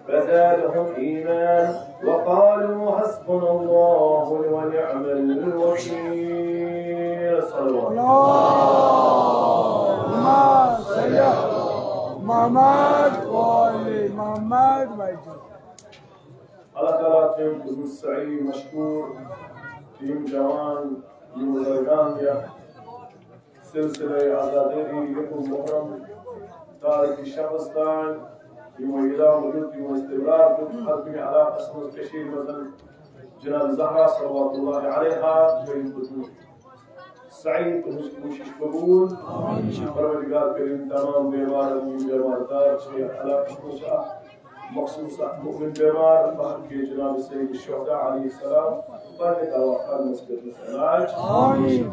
فزادهم إيمان وقالوا حسبنا الله ونعم الوكيل. صلوا اللهم صل على محمد وآل محمد وجل. الله تعالى تيم السعيد مشكور تيم جوان يوم الغربان سلسلة عزادري يكون محرم تاريخ شخصتان يوم إله وجود يوم استمرار حربي على قسم الكشير مثلا جناب زهرة صلوات الله عليها ويمكن سعيد ومشكوش قبول پروردگار کریم تمام بیمار بیمار دار على قسم مخصوصا مؤمن بیمار فهم کے جناب سید الشہداء علیہ السلام بارك توقع مسجد العلاج آمين.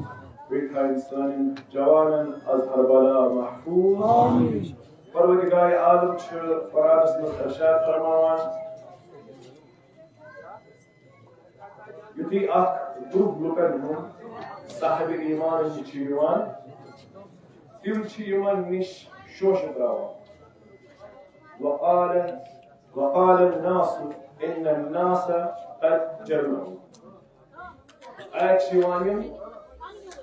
ويكا إنسان جوانا أزهر بلا محفوظ آمين. پروردگار عالم چھ فرادس میں ارشاد فرماوان یتی اخ گروپ لوکن ہوں صاحب ایمان چھ یوان تم چھ یوان نش شوش تراوان وقال الناس إن الناس قد جمعوا ایک شیوانیم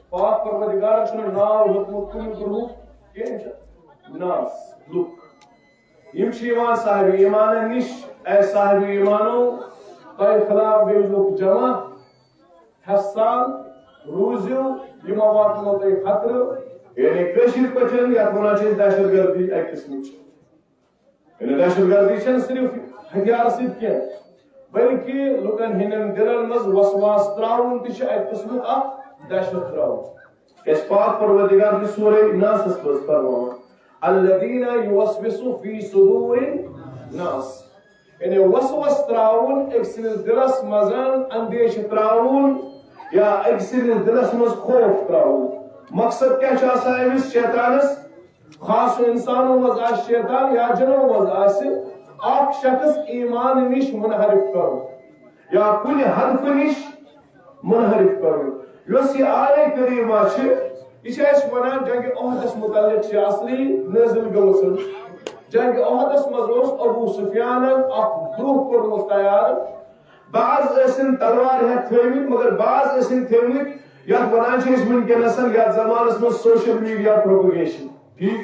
پاک پروردگار چھ ناو حکم کن گروپ کین ناس لوک یم شیوان صاحب ایمان نش اے صاحب ایمانو تہ خلاف بے لوک جمع حسان روزیو یم واتنو تہ خطر یعنی کشیر پچن یا کونا چیز دہشت گردی ایک قسم یعنی دہشت گردی چھن صرف ہتھیار سۭتۍ کینٛہہ بلکہ لوکن ہندن دلن مز وسواس تراون تہ چھ ایک قسم اکھ دہشت تراون اس پاک پروردگار کی سورہ ناس اس پر فرمایا الذين يوسوسوا في صدور الناس یعنی وسوس تراون ایک سنس دلس مزن اندیش تراون یا ایک سنس دلس مز خوف تراون مقصد کیا چھ آسان امس شیطانس خاص انسانوں مز آس شیطان یا جنوں مز آس اکھ شخص ایمان نش منحرف کرو یا کل حرف نش منحرف کرو یس یہ آیہ کریمہ چھ یہ ونان جنگ احدس متعلق اصلی نازل گوسن جنگ احدس مز ابو سفیان اخ گروہ کورمت تیار بعض ٲسِن تلوار ہیتھ تھٲومٕتۍ مگر بعض ٲسِن تھٲومٕتۍ یتھ ونان چھِ أسۍ وٕنکیٚنس یتھ زمانس منٛز سوشل میڈیا پروپگیشن ٹھیک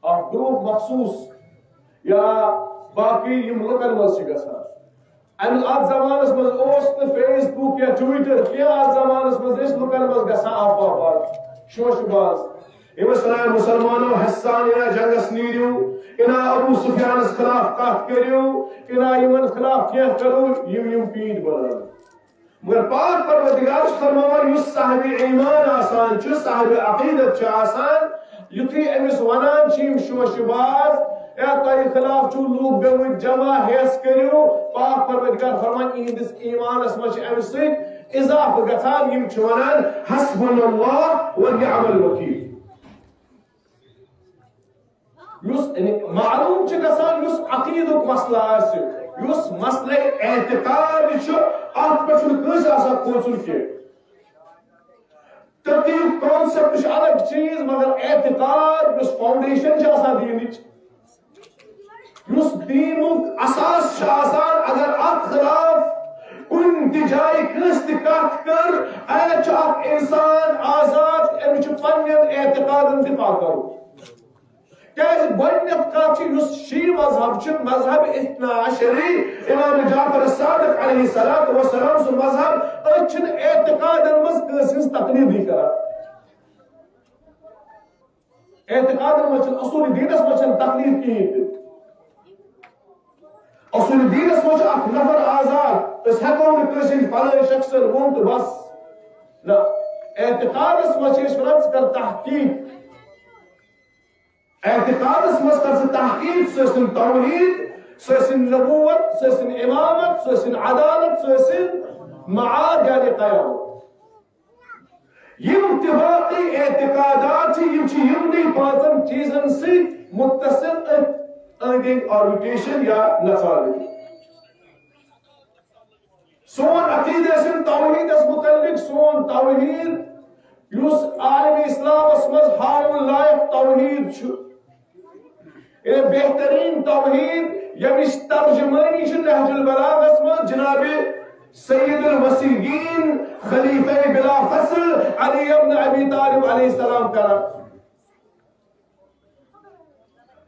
اکھ گروہ مخصوص یا باقی یم لُکن منٛز چھِ گژھان ات زمانس مز فیس بک یا ٹویٹر کی ات زمانس مز لکن مز گژھان افواہ شوش باز امس ونان مسلمانوں حسان انا جنگس نیرو انا ابو سفیانس خلاف کت کرو انا یمن خلاف کینٛہہ کرو یم پیٖٹ بنان مگر پاک پروردگار فرماوان یُس صاحب ایمان آسان چھ صاحب عقیدت چھ آسان یُتھُے امس ونان چھ یم شوش باز یا تہ خلاف چھ لوگ گمت جمع ہیس کرو پاک پروردگار فرمان اہندس ایمانس مجھ امہ سۭتۍ اضافہ گژھان یم چھ ونان حسبنا اللہ ونعم الوکیل یس معلوم چھ گژھان یس عقیدک مسئلہ آسہ یس مسئلہ اعتقاد چھ ات پہ کٲنٛسہِ آسان کھوژُن کینٛہہ ترتیب کانسیپٹ چھ الگ چیز مگر اعتقاد یس فاؤنڈیشن چھ آسان دینٕچ یس دینک اساس چھ آسان اگر ات خلاف کن تہ جائے کٲنٛسہِ تہ کتھ کر اتھ چھ اکھ انسان آزاد أمِس چھ پننٮ۪ن اعتقادن دفاع کرُن کیٛازِ گۄڈٕنیتھ کتھ چھ یُس شیعہ مذہب چھ مذہب اثنا عشری امام جعفر الصادق علیہ الصلوۃ والسلام سُنٛد مذہب أسۍ چھِنہٕ اعتقادن منٛز کٲنٛسہِ ہٕنٛز تقلیٖدی کران اعتقادن منٛز چھنہٕ اصوٗل دیٖنس منٛز چھنہٕ تقلیٖد کِہیٖنۍ تہِ اصول دینس مجھ اکھ نفر آزاد اس ہیکو نہ کٲنٛسہِ فلٲنۍ شخصن ووٚن تہٕ بس نہ اعتقادس منٛز چھِ أسۍ ونان ژٕ کر تحقیق اعتقادس منٛز کر ژٕ تحقیق سُہ ٲسِن توحید سُہ ٲسِن نبوت سُہ ٲسِن امامت سُہ ٲسِن عدالت سُہ ٲسِن معاد یعنی قیامت یم تہِ باقی اعتقادات چھِ یم چھِ یمنٕے پانژن چیزن سۭتۍ متصل آربیٹریشن یا نسالگی سون عقیدہ سن توحید اس متعلق سون توحید یس عالم اسلام اس مز ہاؤن لائق توحید چھ بہترین توحید یمش ترجمانی چھ نہج البلاغس من جناب سید الوسیعین خلیفہ بلا فصل علی ابن ابی طالب علیہ السلام کران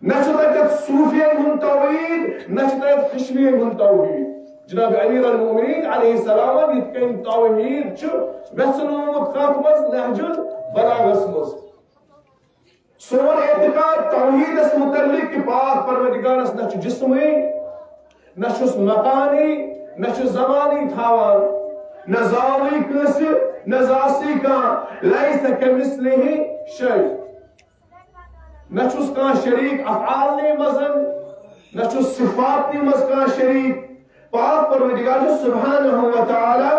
نشد صوفیین ہن توحید نشد خشویین ہن توحید جناب امیر المومنین علیہ السلام یتکن توحید چھ وسنومت کت مز نہج البلاغس مز سون اعتقاد توحید اس متعلق کہ پاک پروردگارس نہ جسمی نہ مکانی نہ زمانی تھاوان نہ زاوی کس نہ زاسی کان لیس کمثلہ شیء نہ کان شریک افعال نی مزن نہ صفات نی مز کان شریک پاک پروردگار سبحانہ و تعالی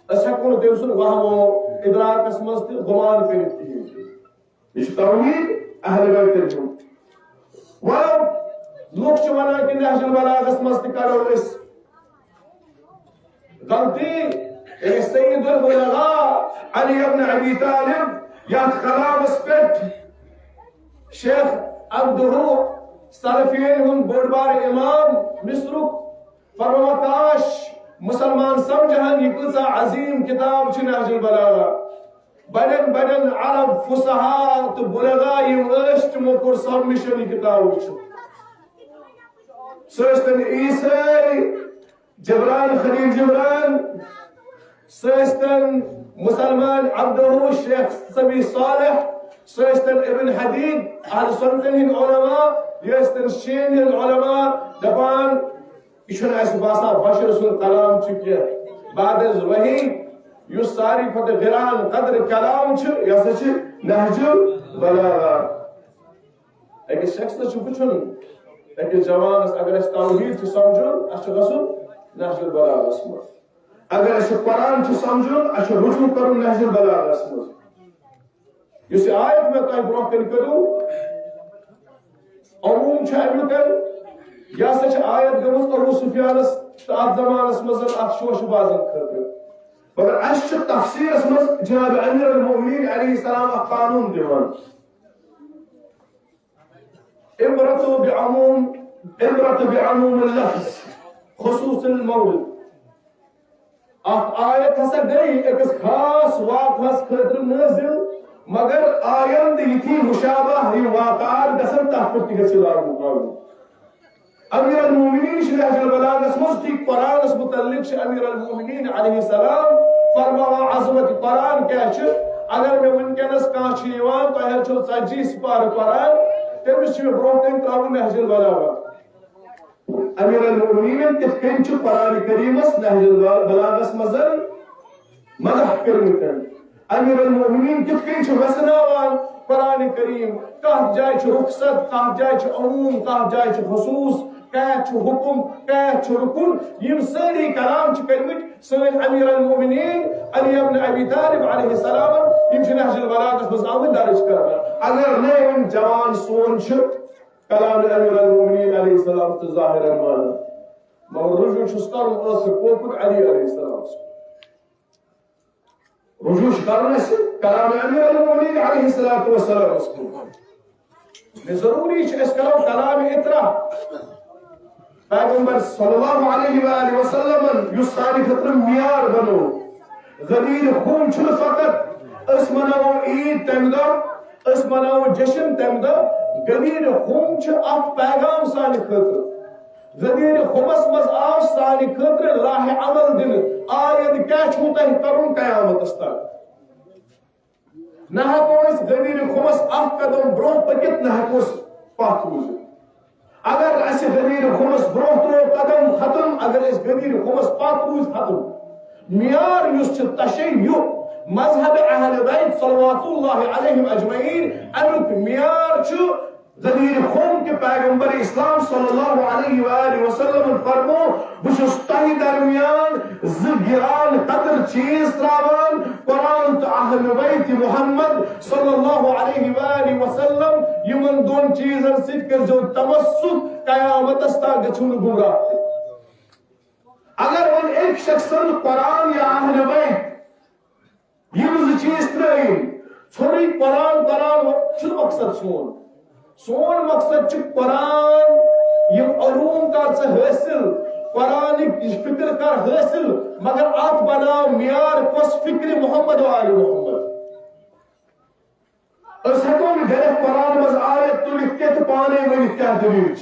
اس ہکون تم سن وہم و ادراکس مز گمان کرت یہ توحید اہل بیت جو ولو لوگ چھ ونان کہ نہج البلاغس مز تہ کرو اس غلطی سید البلغاء علی ابن ابی طالب یا کلامس پٹ شیخ عبدہ سلفیین ہن بوڑ بار امام مصرک فرماکاش مسلمان سمجھن یہ کیسا عظیم کتاب چھ نہج البلاغہ بڑن بڑن عرب فصحا تو بلغا یم اشت مکر سبمشن کتاب سوستن عیسی جبران خلیل جبران سوستن مسلمان عبدہ شیخ سبی صالح سوستن ابن حدید اہل سنت علماء یستن شین علماء دپان یہ اس باسا بشر سن کلام چکے بعد از وحی یس ساری کھت گران قدر کلام چھ یہ سا نہج البلاغہ ایک شخص چھ پچھن ایک جوانس اگر اس توحید چھ سمجھن اس گژھن نہج البلاغس مز اگر اس قرآن چھ سمجھن اس رجوع کرن نہج البلاغس مز یس آیت میں تہ برونہ کن کرو عموم چھ امیکن یا سا آیت گمز ابو سفیانس ات زمانس مز ات شوش بازن خاطر مگر اس تفسیر مز جناب امیر المؤمنین علیہ السلام قانون دیوان عبرت بعموم اللفظ خصوص المورد آیت ہسا گئی ایک خاص واقعہ خاطر نازل مگر آیند یتھی مشابہ یہ واقعات گژھن تتھ پٮ۪ٹھ تہِ گژھِ لاگو کرُن امیر المؤمنین چھ نہج البلاغس مز تھی قرآنس متعلق امیر المؤمنین علیہ السلام فرماوا عظمت قرآن کیا اگر میں ونکس کان تہ چھو 40 سپار قرآن تمس برو کن تراؤن نہج البلاغہ امیر المؤمنین تتھ کن قرآن کریمس نہج البلاغس مز مدح کرمتن امیر المؤمنین تتھ کن وسناوان قرآن کریم کت جائے رخصت کت جائے عموم کت جائے خصوص کت حکم کت رکن یم ساری کلام کرمت سن امیر المؤمنین علی ابن ابی طالب علیہ السلام یم نہج البلاغس مز آمد درج کرنا اگر نیم جوان سون کلام امیر المؤمنین علیہ السلام تو ظاہر مانا مگر رجوع چھس کرن آخر کوپر علی علیہ السلام رجوع کرن کلام امیر المؤمنین علیہ السلام ضروری اس کرو کلام اطرا پیغمبر صلی اللہ علیہ وآلہ وسلم یس سانی خطر معیار بنو غدیر خون چھن فقط اس مناو عید تم دہ اس مناو جشن تم دہ غدیر خون چھ اف پیغام سانی خطر غدیر خمس مز آو سانی خطر راہ عمل دن آید کیا چھوتا ہی کرن قیامت استاد نہ ہکو اس غدیر خمس اف قدم برو پکت نہ ہکو اس پاک روزت اگر اس غدیر خمس برو ترو قدم ختم اگر اس غدیر خمس پاک روز ختم معیار یس تشیع مذہب اہل بیت صلوات اللہ علیہم اجمعین امیک معیار غدیر خون کے پیغمبر اسلام صلی اللہ علیہ وآلہ وسلم فرمو بچس تہ درمیان گران قدر چیز تراوان قرآن تو اہل بیت محمد صلی اللہ علیہ وآلہ وسلم یمن دون چیزن سۭتۍ کٔرزیو تمسک قیامتس تا گژھِو گمراہ اگر ون ایک شخصن قرآن یا اہل بیت یم چیز ترائین ژھوٚرُے قرآن چھُنہٕ مقصد سون مقصد قرآن یہ علوم کر سے حاصل قرآن فکر کر حاصل مگر ات بناو معیار کس فکر محمد و آل محمد اس ہیکو ڈائریکٹ قرآن مز آیت تلک کے پانے ورنت کیا دلیل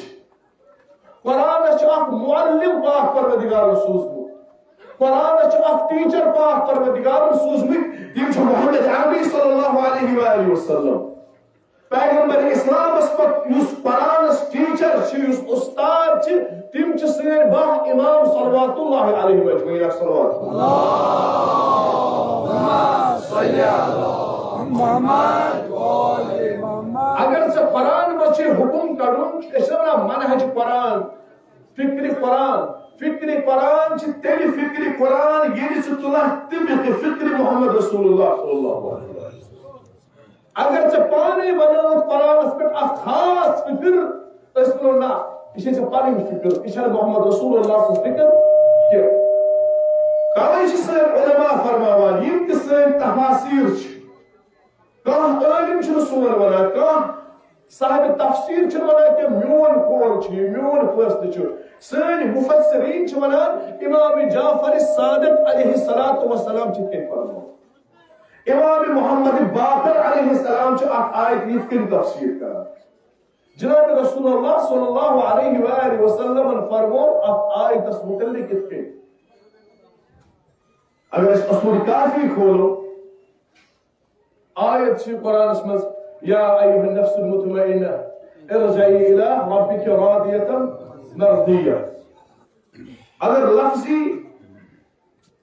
قرآن اخ معلم پاک پروردگار سوزمت قرآن اخ ٹیچر پاک پروردگار سوزمت تم محمد عربی صلی اللہ علیہ وآلہ وسلم پیغمبر اسلام اس پر قرآن ٹیچر اس استاد تم سن با امام صلوات اللہ علیہ مجمعین صلوات اگر سے قرآن مجھے حکم کروں اس طرح منہج قرآن فکر قرآن تیری فکر قرآن یہ تلہ طبق فکر محمد رسول اللہ صلی اللہ علیہ وسلم اگر سے پانے بناو قرآن اس پر خاص فکر اس پر نہ اسے سے پانی فکر اسے محمد رسول اللہ سے فکر کیا کاوش سے علماء فرماوان یہ کسے تفاسیر کہاں عالم چھو سون ونا کہاں صاحب تفسیر چھو ونا کہ میون قول چھو میون فیصلہ چھو سن مفسرین چھو ونا امام جعفر صادق علیہ السلام چھو کہ فرماوان امام محمد باقر علیہ السلام چھو آیت یہ کن تفسیر کرا جناب رسول اللہ صلی اللہ علیہ وآلہ وسلم فرمو آیت اس متعلق اس کے اگر اس اصول کافی کھولو آیت سے قرآن اسمز یا ایوہ النفس المطمئنہ ارجعی الہ ربک راضیتا مرضیہ اگر لفظی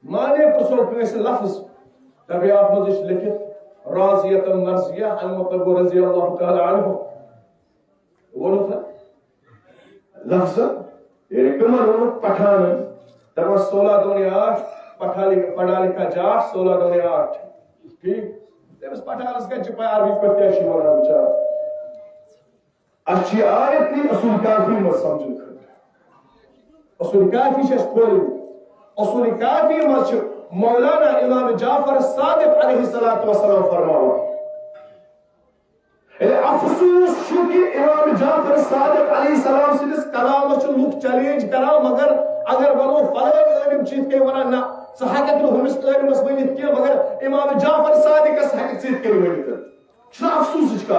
معنی پر سوک میں سے لفظ تبھی آپ مجھے لکھت راضیتا مرضیہ عن مطلب رضی اللہ تعالی عنہ وہ تھا لفظ یعنی کمر وہ پٹھانا تب 16 پڑھا لکھا جاٹ 16 ٹھیک تمس پٹھانس کا چپا عربی پر کیا شمارا بچار اچھی آیت نہیں اصول کافی مت سمجھن کر اصول کافی شش کھول اصول کافی مت مولانا امام جعفر صادق علیہ السلام فرماوا افسوس شو کہ امام جعفر صادق علیہ السلام سے کلام لوگ چیلنج کرا مگر اگر ونو فلاں علم چیز کے ونا نہ صحابت ہمس علمس ونت کی مگر امام جعفر صادق چیز کے ونت چھ افسوس کا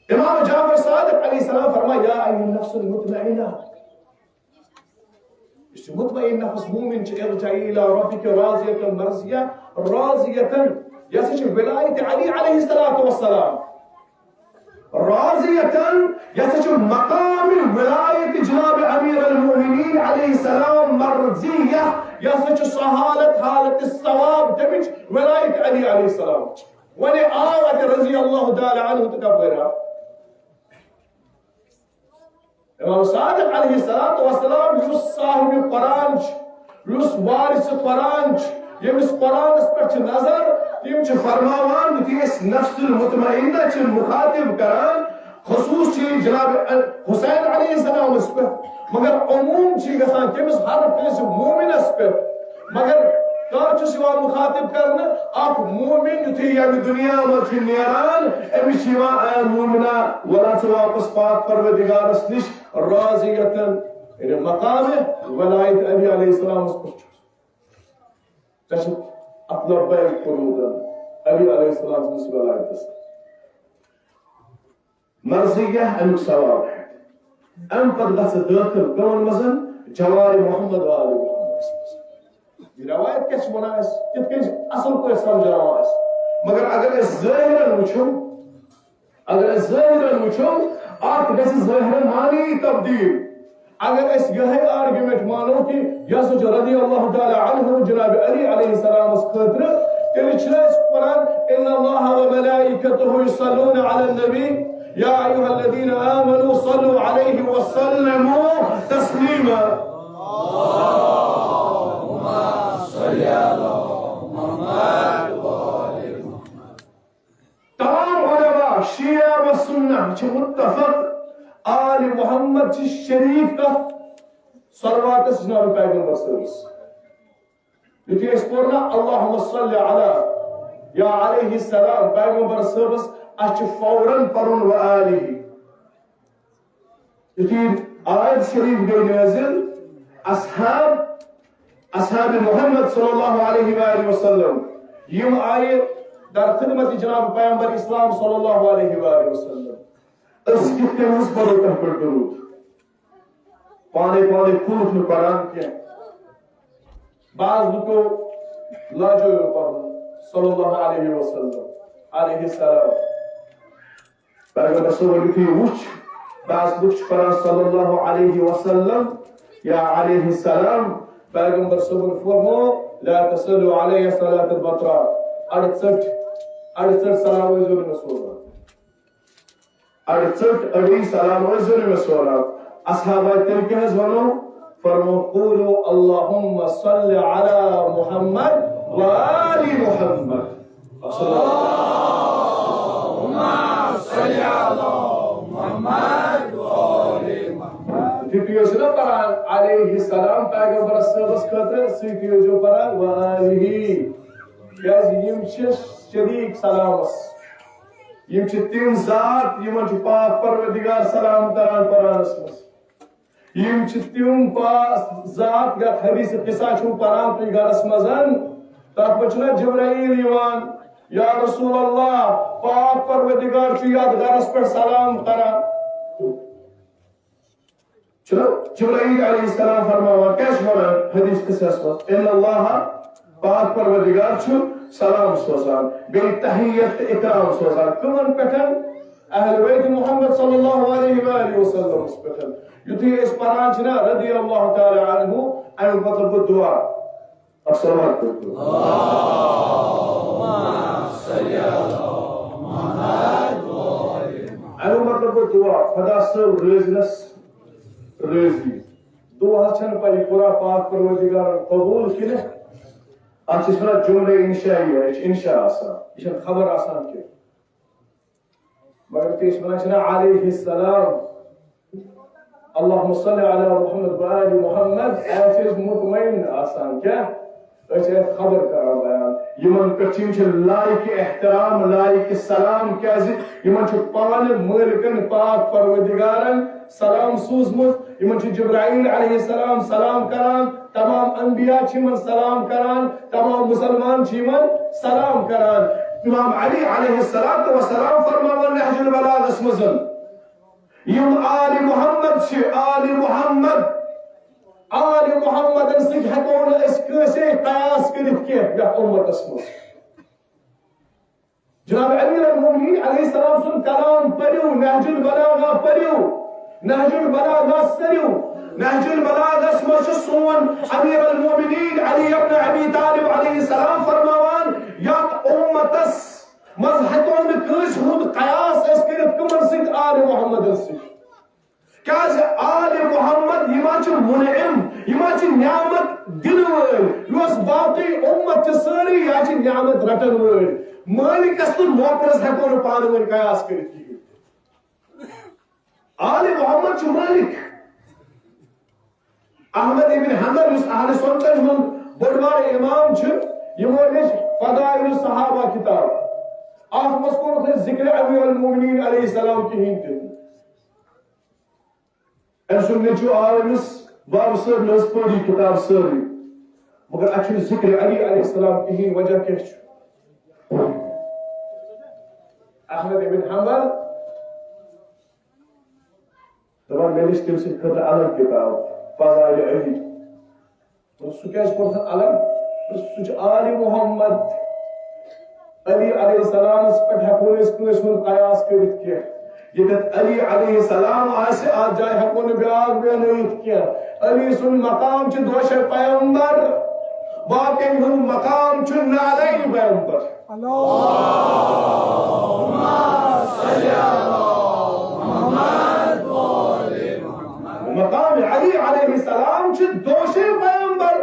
امام جعفر صادق علیہ السلام فرمایا یا ایھا النفس المطمئنہ اس مطمئن نفس مومن ارجعی الی ربک راضیہ مرضیہ راضیہ یسچ ولایت علی علیہ السلام راضیتاً یسچ مقام ولایت جناب امیر المؤمنین علیہ السلام مرضیہ یسچ صحالت حالت الثواب تمچ ولایت علی علیہ السلام ولی آوات رضی اللہ تعالی عنہ تکبرہ امام صادق علیہ السلام یس صاحب قرآن یس وارث قرآن یمس قرآن پر نظر تم فرماوان کہ اس نفس المطمئنہ مخاطب کران خصوص جناب حسین علیہ السلام اس پر مگر عموم گسان کمس ہر کس مومنس پر مگر کان سوا مخاطب کرنا اخ مومن یتھی یعنی دنیا میں نیران امس مومنہ ورا واپس پاک پروردگارس نش راضیتن یعنی مقام ولایت علی علیہ السلام اس پر اپنا بیگ قرودن علی علیہ السلام سے ولایت اس مرضیہ امک ثواب ہے ام پر گھس داخل کون مزن جوار محمد و آل محمد یہ روایت کس مناس کت کس اصل کو سمجھاوا اس مگر اگر اس ظاہرن وچھو آت گھس ظاہرن معنی تبدیل اگر اس یہ آرگومنٹ مانو کہ یسوع رضی اللہ تعالی عنہ جناب علی علیہ السلام اس خاطر تیل چھ قرآن ان اللہ وملائکته یصلون علی النبی یا ایها الذین آمنوا صلوا علیہ وسلموا تسلیما اللهم صل علی محمد و آل محمد تمام علماء شیعہ و سنہ متفق آل محمد چی شریف کا صلوات جناب پیغمبر صلی اللہ علیہ وسلم یکی اس پورنا اللہم صلی علی یا علیہ السلام پیغمبر صلی اللہ علیہ وسلم اچھ فوراً پرن و آلہ یتھی آیت شریف گئی نازل اصحاب محمد صلی اللہ علیہ وآلہ وسلم یم آئے در خدمت جناب پیغمبر اسلام صلی اللہ علیہ وآلہ وسلم اس کت کنس پڑھو تم پر درود پانے کھوٹ نہ پڑھان کیا بعض لوگوں لاجو پڑھو صلی اللہ علیہ وسلم علیہ السلام پیغمبر صلی اللہ علیہ وچ بعض لوگ پڑھان صلی اللہ علیہ وسلم یا علیہ السلام پیغمبر صلی اللہ علیہ وسلم فرمو لا تصلوا علیہ صلاة البطرہ 68 سلام وزن میں سونا 68 سلام وزن میں سونا اصحابہ تلکہ ونو فرمو قولوا اللہم صلی علی محمد وآل محمد اللہم صلی علی محمد وآل محمد فکریو سے نہ پڑھان علیہ السلام پیغمبر صلی خطر سیکھیو جو پڑھان وآلہ یم شریک سلامس یم تم ذات یمن پاک پروردگار سلام کران قرآنس مز یم تم ذات یت حدیث قصہ چھو پران تھی گرس مزن تر پچھنا جبرائیل یوان یا رسول اللہ پاک پروردگار چھو یاد گرس پر سلام کران چلو جبرائیل علیہ السلام فرماوا کیش ہونا حدیث قصہ مز ان اللہ پاک پروردگار چھو سلام سوزان بے تحیت اکرام سوزان کمن پٹھن اہل بیت محمد صلی اللہ علیہ وآلہ وسلم اس پٹھن یتھی اس پران چھنا رضی اللہ تعالی عنہ این مطلب دعا السلام علیکم اللہم صلی علی محمد این مطلب دعا خدا سب ریزنس ریزی دعا چھن پای پورا پاک پروردگار قبول کنے آج اس طرح جملے انشائی ہے انشاء آسان یہ خبر آسان کے مگر کہ اس طرح چنا علیہ السلام اللہم صلی علی محمد وآل محمد ایسے مطمئن آسان کیا ایسے خبر کرا بیان یمن کچیم چھ لائق احترام لائق سلام کیا زی یمن چھ پان ملکن پاک پروردگارن سلام سوزمت یمن چھ جبرائیل علیہ السلام سلام کران تمام انبیاء چیمن سلام کران تمام مسلمان چیمن سلام کران امام علی علیہ السلام فرماون نہج البلاغہ اسمزن یم آل محمد چھ آل محمد ان سک ہکون اس کیسے قیاس کرت کے یا امت اسمز جناب امیر المومنین علیہ السلام سن کلام پڑھو نہج البلاغہ پڑھو نہج البلاغہ سریو نہج البلاغہ اسمز سون امیر المومنین علی ابن ابی طالب علیہ السلام فرماوان یا امتس مذہبون کس ہند قیاس اس کرت کمن سک آل محمد سک کیاز آل محمد یماچ منعم یماچ نعمت دنوال یوس باقی امت سری یاچ نعمت رٹن وال مالک است موکرس ہکون پانون قیاس کرت آل محمد چھ مالک احمد ابن حنبل اس اہل سنتن ہم بڑوار امام چھ یمو لچ فضائل الصحابہ کتاب آخ مذکور ہے ذکر امیر المومنین علیہ السلام کی ہنتے ایسو نیچو آرمس باب سر نز پڑی کتاب سری مگر اچھو ذکر علی علیہ السلام کی ہن وجہ کیا چھو احمد ابن حنبل دبا میلش تم سے خطر الگ کتاب فضائل علی سو کیا پڑھتا الگ سوچ آل محمد علی علیہ السلام اس پر حکون اس کو اس میں قیاس کرت کیا یہ علی علیہ السلام آسے آج جائے حکون بیاغ بیانویت کیا علی سن مقام چھ دوش پیغمبر باقی ہم مقام چھ نالین پیغمبر اللہم صلی علی محمد مقام علی علیہ السلام چھ دوش پیغمبر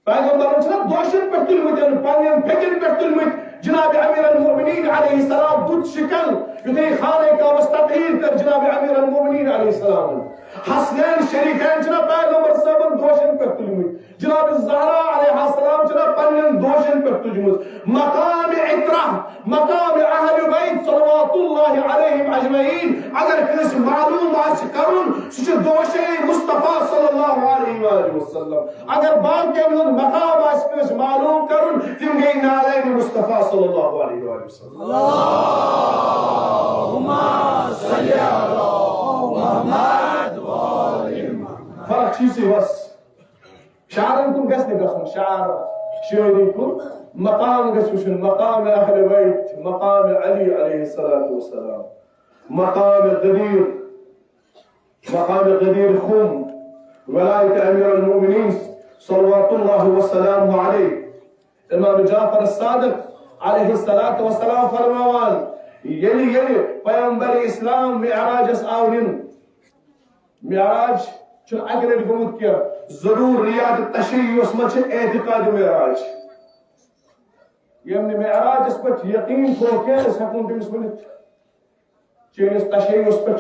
پیغمبر چھ دوش پٹل مجھن پانین پھکن پٹل مجھ جناب امیر المومنین علیہ السلام دودھ شکل یدھے خانے کا مستقیل کر جناب امیر المومنین علیہ السلام حسنین شریفین چنا پیغمبر صاحب دوشن پر تلمت جناب زہرا علیہ السلام چنا پنن دوشن پر تجمت مقام اطرح مقام اہل بیت صلوات اللہ علیہم اجمعین اگر کس معلوم آج کرن سچ دوشے مصطفیٰ صلی اللہ علیہ وآلہ وسلم اگر باقی مقام آج کس معلوم کرن تم گئی نالین مصطفیٰ صلی اللہ علیہ وآلہ وسلم اللہم صلی علی محمد فرق چیزی بس شعرن کن گس نگسن شعر شعری کن مقام گس وشن مقام اہل بیت مقام علی علیہ السلام مقام غدیر خم ولایت امیر المؤمنین صلوات اللہ وسلام علیہ امام جعفر الصادق علیہ السلام فرماوان یلی پیغمبر اسلام معراجس آورن معراج چھ اگر گومت کیا ضرور ریاض تشریح اس میں اعتقاد معراج یمن معراج اس پر یقین کو کیا اس حکم تمس ونت چینس تشریح اس پر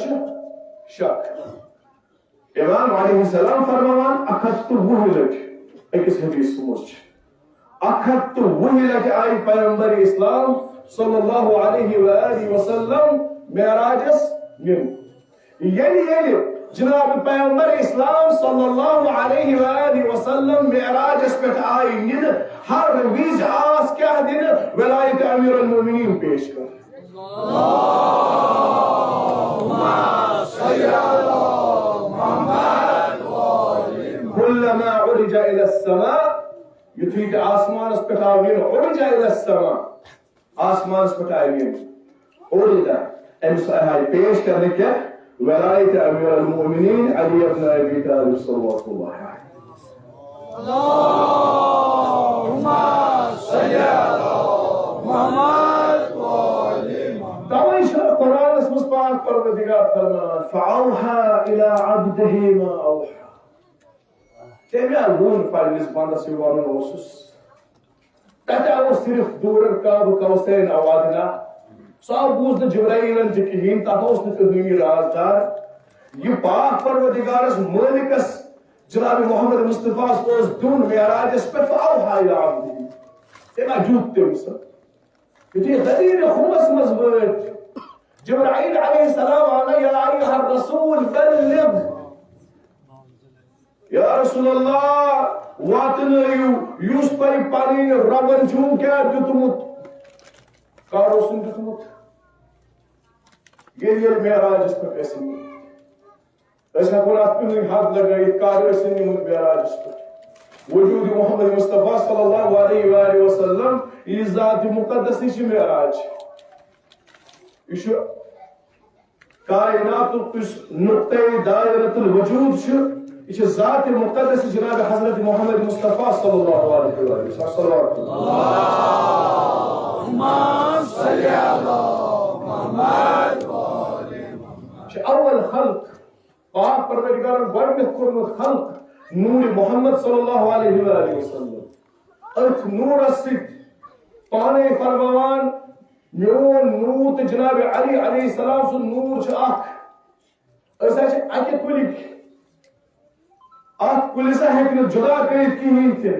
شک امام علیہ السلام فرماوان اخذت وہلک ایکس حدیث سمجھ اخذت وہلک آئی پیغمبر اسلام صلی اللہ علیہ وآلہ وسلم معراجس من یلی جناب پیغمبر اسلام صلی اللہ علیہ وآلہ وسلم معراج اس پر آئی نن ہر ویز آس کیا دن ولایت امیر المومنین پیش کر كلما عرج الى السماء يتريد آسمان اس پر آوین عرج الى السماء آسمان اس پر آوین عرج امس آئی پیش کرنے کیا ولایت امیر المؤمنین علی ابن ابی طالب صلوات اللہ علیہ اللہم صلی علی محمد توئی شرح قرآن اس مصباح پروردگار فرمان فاوحا الى عبده ما اوحا تیمیاں گون پڑھنس بندس یوانن اوسس تتا وہ صرف دور کعب کوسین آوازنا صاحب بوز نہ جبرائیلن تہ کہین تتھ اوس نہ کہینی رازدار یہ پاک پروردگارس مالکس جناب محمد مصطفیٰ اوس دون معراجس پہ فاوحا الى عبده تیما جوت تمس یہ غدیر خمس مزبوط جبرائیل علیہ السلام آنا یا ایھا الرسول بلغ یا رسول اللہ واتنیو یوس پر پانی ربن چون کیا دتمت کاروسن دتمت یہ معراج اس پر کیسے ایسا قرآن پہ ہاتھ لگائی کار سے نمت معراج اس پر وجود محمد مصطفیٰ صلی اللہ علیہ وآلہ وسلم یہ ذات مقدسی چھ معراج یہ کائنات کس نقطۂ دائرۃ الوجود چھ یہ ذات مقدس جناب حضرت محمد مصطفیٰ صلی اللہ علیہ وآلہ وسلم اللہم صلی علی محمد اول خلق پاک پروردگار گۄڈنیٚتھ کوٚرمُت خلق نور محمد صلی اللہ علیہ وآلہ وسلم اتھ نورس سۭتۍ پانے فرماوان میون نور تہٕ جناب علی علیہ السلام سُنٛد نور چھُ اکھ أسۍ ہا چھِ اکہِ کُلِکۍ اکھ کُلہِ سا ہیٚکہِ نہٕ جُدا کٔرِتھ کِہیٖنۍ تہِ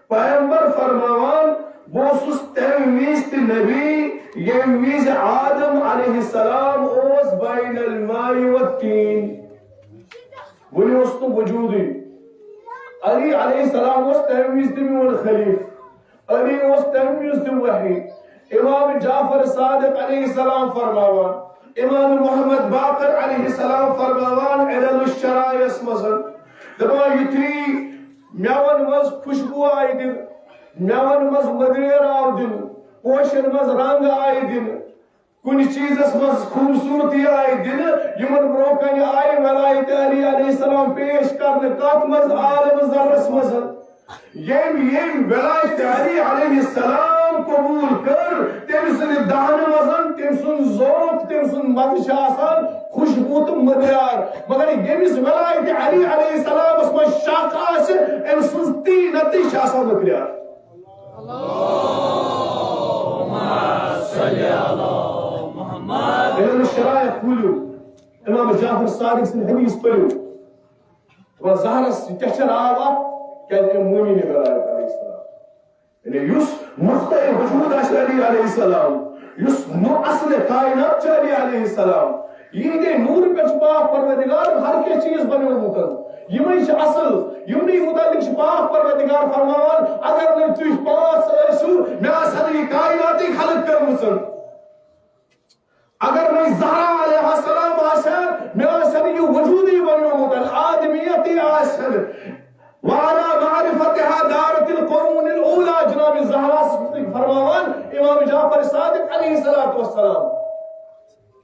پیغمبر فرماوان بہٕ اوسُس تمہِ وِزِ تہِ نبی ییٚمہِ وِزِ آدم علیہ السلام اوس بین الماء والطین وُنہِ اوس نہٕ وجوٗدٕے علی علیہ السلام اوس تمہِ وِزِ تہِ میون خلیٖف علی اوس تمہِ وِزِ تہِ وحی امام جعفر صادق علیہ السلام فرماوان امام محمد باقر علیہ السلام فرماوان علل الشرائع مزن دپان یُتھُے میون مز خوشبو آئی دن میون مز مدریر آو دن پوشن مز رنگ آئی دن کن چیزس مز خوبصورتی آئی دن یمن برو کن آئی ولایت علی علیہ السلام پیش کرنے کت مز عالم ذرس مز یم ولایت علی علیہ السلام قبول کر تم سن دہن مزن تم سن ذوق تم سن مزہ آسان خوشبو تو مدیار مگر یمس ولایت علی علیہ السلام اس میں شک آس ام سن تی نتیش آسان مدیار اللہم صلی علی محمد علم الشرائع کھولو امام جعفر صادق سن حدیث پڑھو تو زہرس کیا ناو کیا مومی نے بلائے علیہ السلام یعنی یس مختار وجود علی علیہ السلام یس نو اصل کائنات علی علیہ السلام یہ دے نور پہ پاک پروردگار ہر کی چیز بنے مکن یہ اصل یمنی متعلق پاک پروردگار فرماوان اگر نہیں تھی پاس ایسو میں اصل یہ کائناتی خلق کر مسن اگر نہیں زہرا علیہ السلام آسر میں اصل یہ وجودی بنے مکن آدمیتی آسر وعلى معرفتها دارت القرون الاولى جناب الزهراء فرماوان امام جعفر الصادق علیہ الصلوۃ والسلام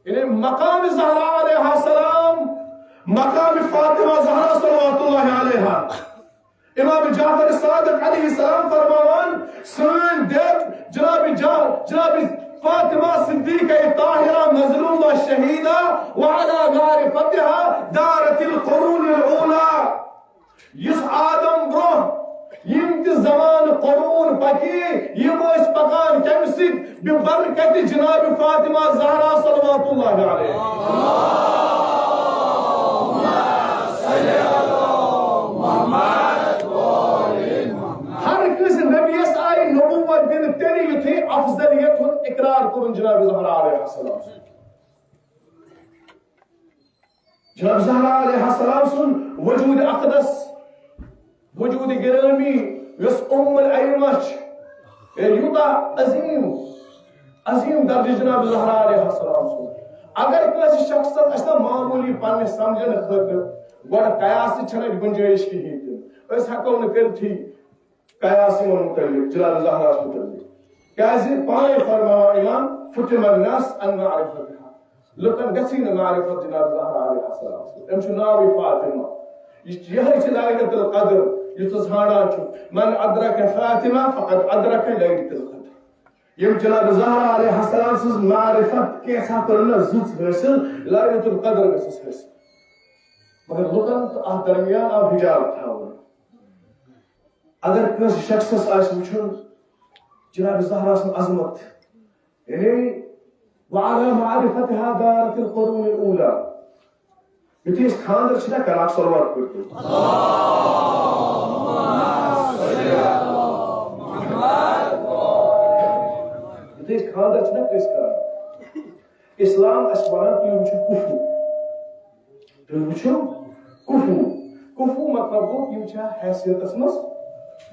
یعنی مقام زہرا علیہ السلام مقام فاطمہ زہرا صلوات اللہ علیہا امام جعفر الصادق علیہ السلام فرماوان سن دیت جناب فاطمہ صدیقہ طاہرہ مظلومہ شہیدہ وعلى معرفتها دارت القرون الاولى یس آدم برہ یم تہ زمان قرون پکی یم اس پکان کم سک ببرکت جناب فاطمہ زہرا صلوات اللہ علیہ ہر کس نبیس آئی نبوت دن تیری یتھی افضلیت اقرار کرن جناب زہرا علیہ السلام جناب زہرا علیہ السلام سن وجود اقدس وجود گرامی یس الائمہ یوتا عظیم درجہ جناب زہرا علیہ السلام سن اگر کسی شخص اچھا معمولی پانے سمجھنے خاطر گوڑا قیاسی چھنے گنجائش کی ہی تھی اس حقوں نے کر تھی قیاسی من متعلق جناب زہرا متعلق کیسے پانے فرماوا امام فتم الناس ان معرفتها لکن گسین معرفت جناب زہرا علیہ السلام امچو ناوی فاطمہ یہ لائلۃ القدر یہ ژھانڈان من ادرک فاطمہ فقد ادرک لائلۃ القدر یم جناب زہرا علیہ السلام سز معرفت کیسا کرنا زت حاصل لائلۃ القدر گسس حاصل مگر لوکن تو درمیان اب حجاب تھا اگر کس شخص آس وچھن جناب زہرا سن عظمت یعنی وعلى معرفتها دارت القرون الاولى یتھی اس خاندر چھنا کراک صلوات پڑھتے یتھی اس خاندر چھنا کس کرا اسلام اسبان تھی وچھو کفو تھی وچھو کفو مطلب گو یم چھا حیثیت اسمس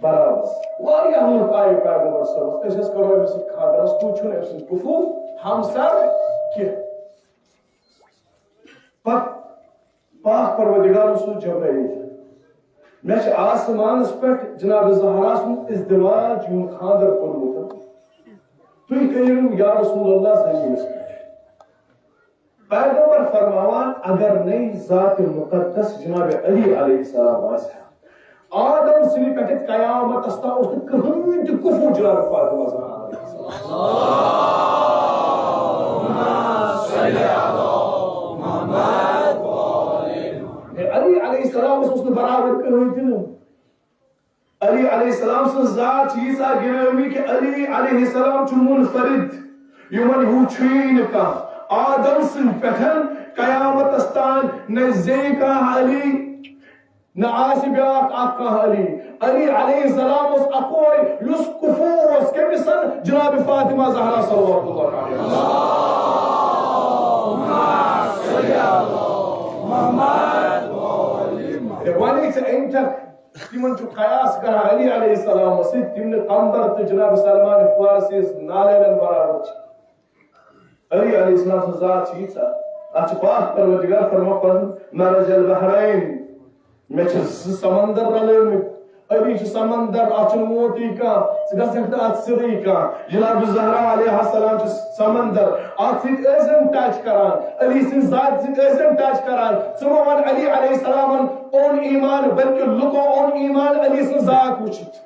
برابر واریاہ لوگ آئے پیغمبر صلی اللہ علیہ وسلم اس کرو امس خاندر اس تو چھن امس کفو ہم سر کی پت پاک پروردگار رسول جبرائیل میں آسمان اس پر جناب زہرا سن ازدواج یون خاندر کورمت تو کہیو یا رسول اللہ زمین اس پر پیغمبر فرماوان اگر نئی ذات مقدس جناب علی علیہ السلام واسع آدم سنی پہ قیامت استا اس کہیں تہ کفو جناب فاطمہ زہرا علیہ السلام السلام اس نے برابر کہیں تھی علی علیہ السلام سے ذات چیزا گرامی کہ علی علیہ السلام چھ منفرد یمن ہو چھین کا آدم سن پہن قیامت استان نہ زی کا علی نہ آسبیاک آقا علی علیہ السلام اس اقوی یس کفو اس کے مثل جناب فاطمہ زہرا صلی اللہ علیہ وسلم وانی سے این تک تمن چھ قیاس کرا علی علیہ السلام سے تم نے قمبر تو جناب سلمان فارسی نالن برابر علی علیہ السلام سے ذات چیز اچ پاک پروردگار فرما پر مرج البحرین میں چھ سمندر رلے علی چھ سمندر اچ موتی کا گسکت اچ سری کا جناب زہرا علیہ السلام چھ سمندر اچ ازم ٹچ کران علی سن ذات سے ازم ٹچ کران سمون علی علیہ السلام اون ایمان بلکہ لکو اون ایمان علی سن ذات وچھت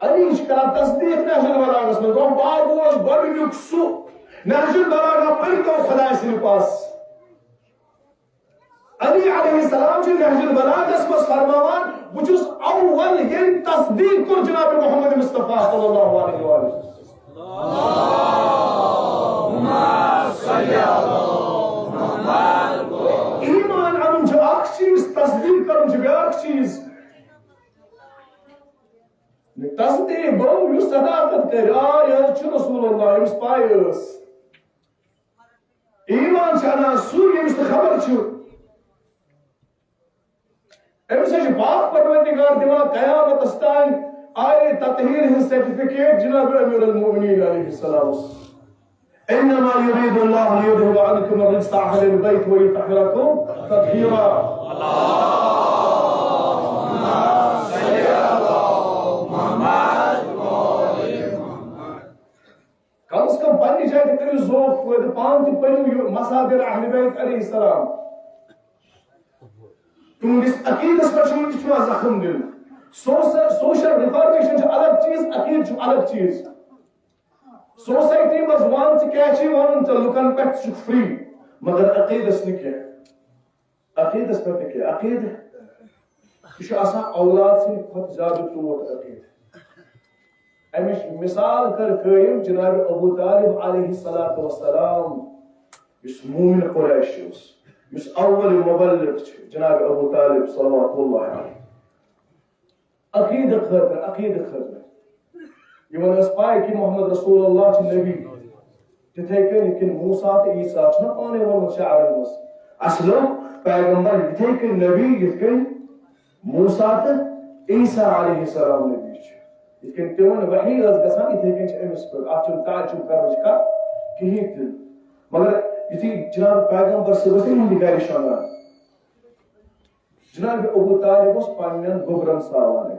علی کرا تصدیق نہج البلاغس میں گو باغوس گوڈنیک سو نہج البلاغہ پڑھتو خدا سے پاس علی علیہ السلام جو نہج البلاغس میں فرماوان وچس اول ین تصدیق کر جناب محمد مصطفیٰ صلی اللہ علیہ وسلم اللہم صلی اللہ کرن بیاکھ چیز تصدیق گو یس صداقت کر یہ رسول اللہ یمس پائی ٲس ایمان انا سُے یمس خبر امس پاک پروردگار دِوان قیامتس تام آئے تطہیر ہن سرٹیفکیٹ جناب امیر المؤمنین علیہ السلام انما يريد الله ليذهب عنكم الرجس اهل البيت ويطهركم تطهيرا کم از کم پنہ جائے کرو ذوق فائدہ پان تہ پڑھو مصادر اہل بیت علیہ السلام تہندس عقیدس پہ زخم دل سوشل ریفارمیشن الگ چیز عقید الگ چیز سوسائٹی مز ون ژٕ ون تو لکن پہ فری مگر عقیدس عقیدس پہ عقید یہ اولاد سند کھت زیادہ ٹوٹ عقید امچ مثال کر قائم جناب ابو طالب علیہ السلام اس مومن قریش اس اول مبلغ جناب ابو طالب صلوات اللہ علیہ عقید خطر یہ پائے کہ محمد رسول اللہ نبی تتھے کن موسیٰ تو عیسیٰ پانے ون شعرن مز اصل پیغمبر تتھے کن نبی یت کن موسیٰ تو عیسیٰ علیہ السلام نبی یت کن تمن وحی گژھان اتھے کن امس پہ ات تعجب کرنچ کت کہین تہ مگر یتھی جناب پیغمبر صبح ہند گھر شونگان جناب ابو طالب پن گوبرن ساوان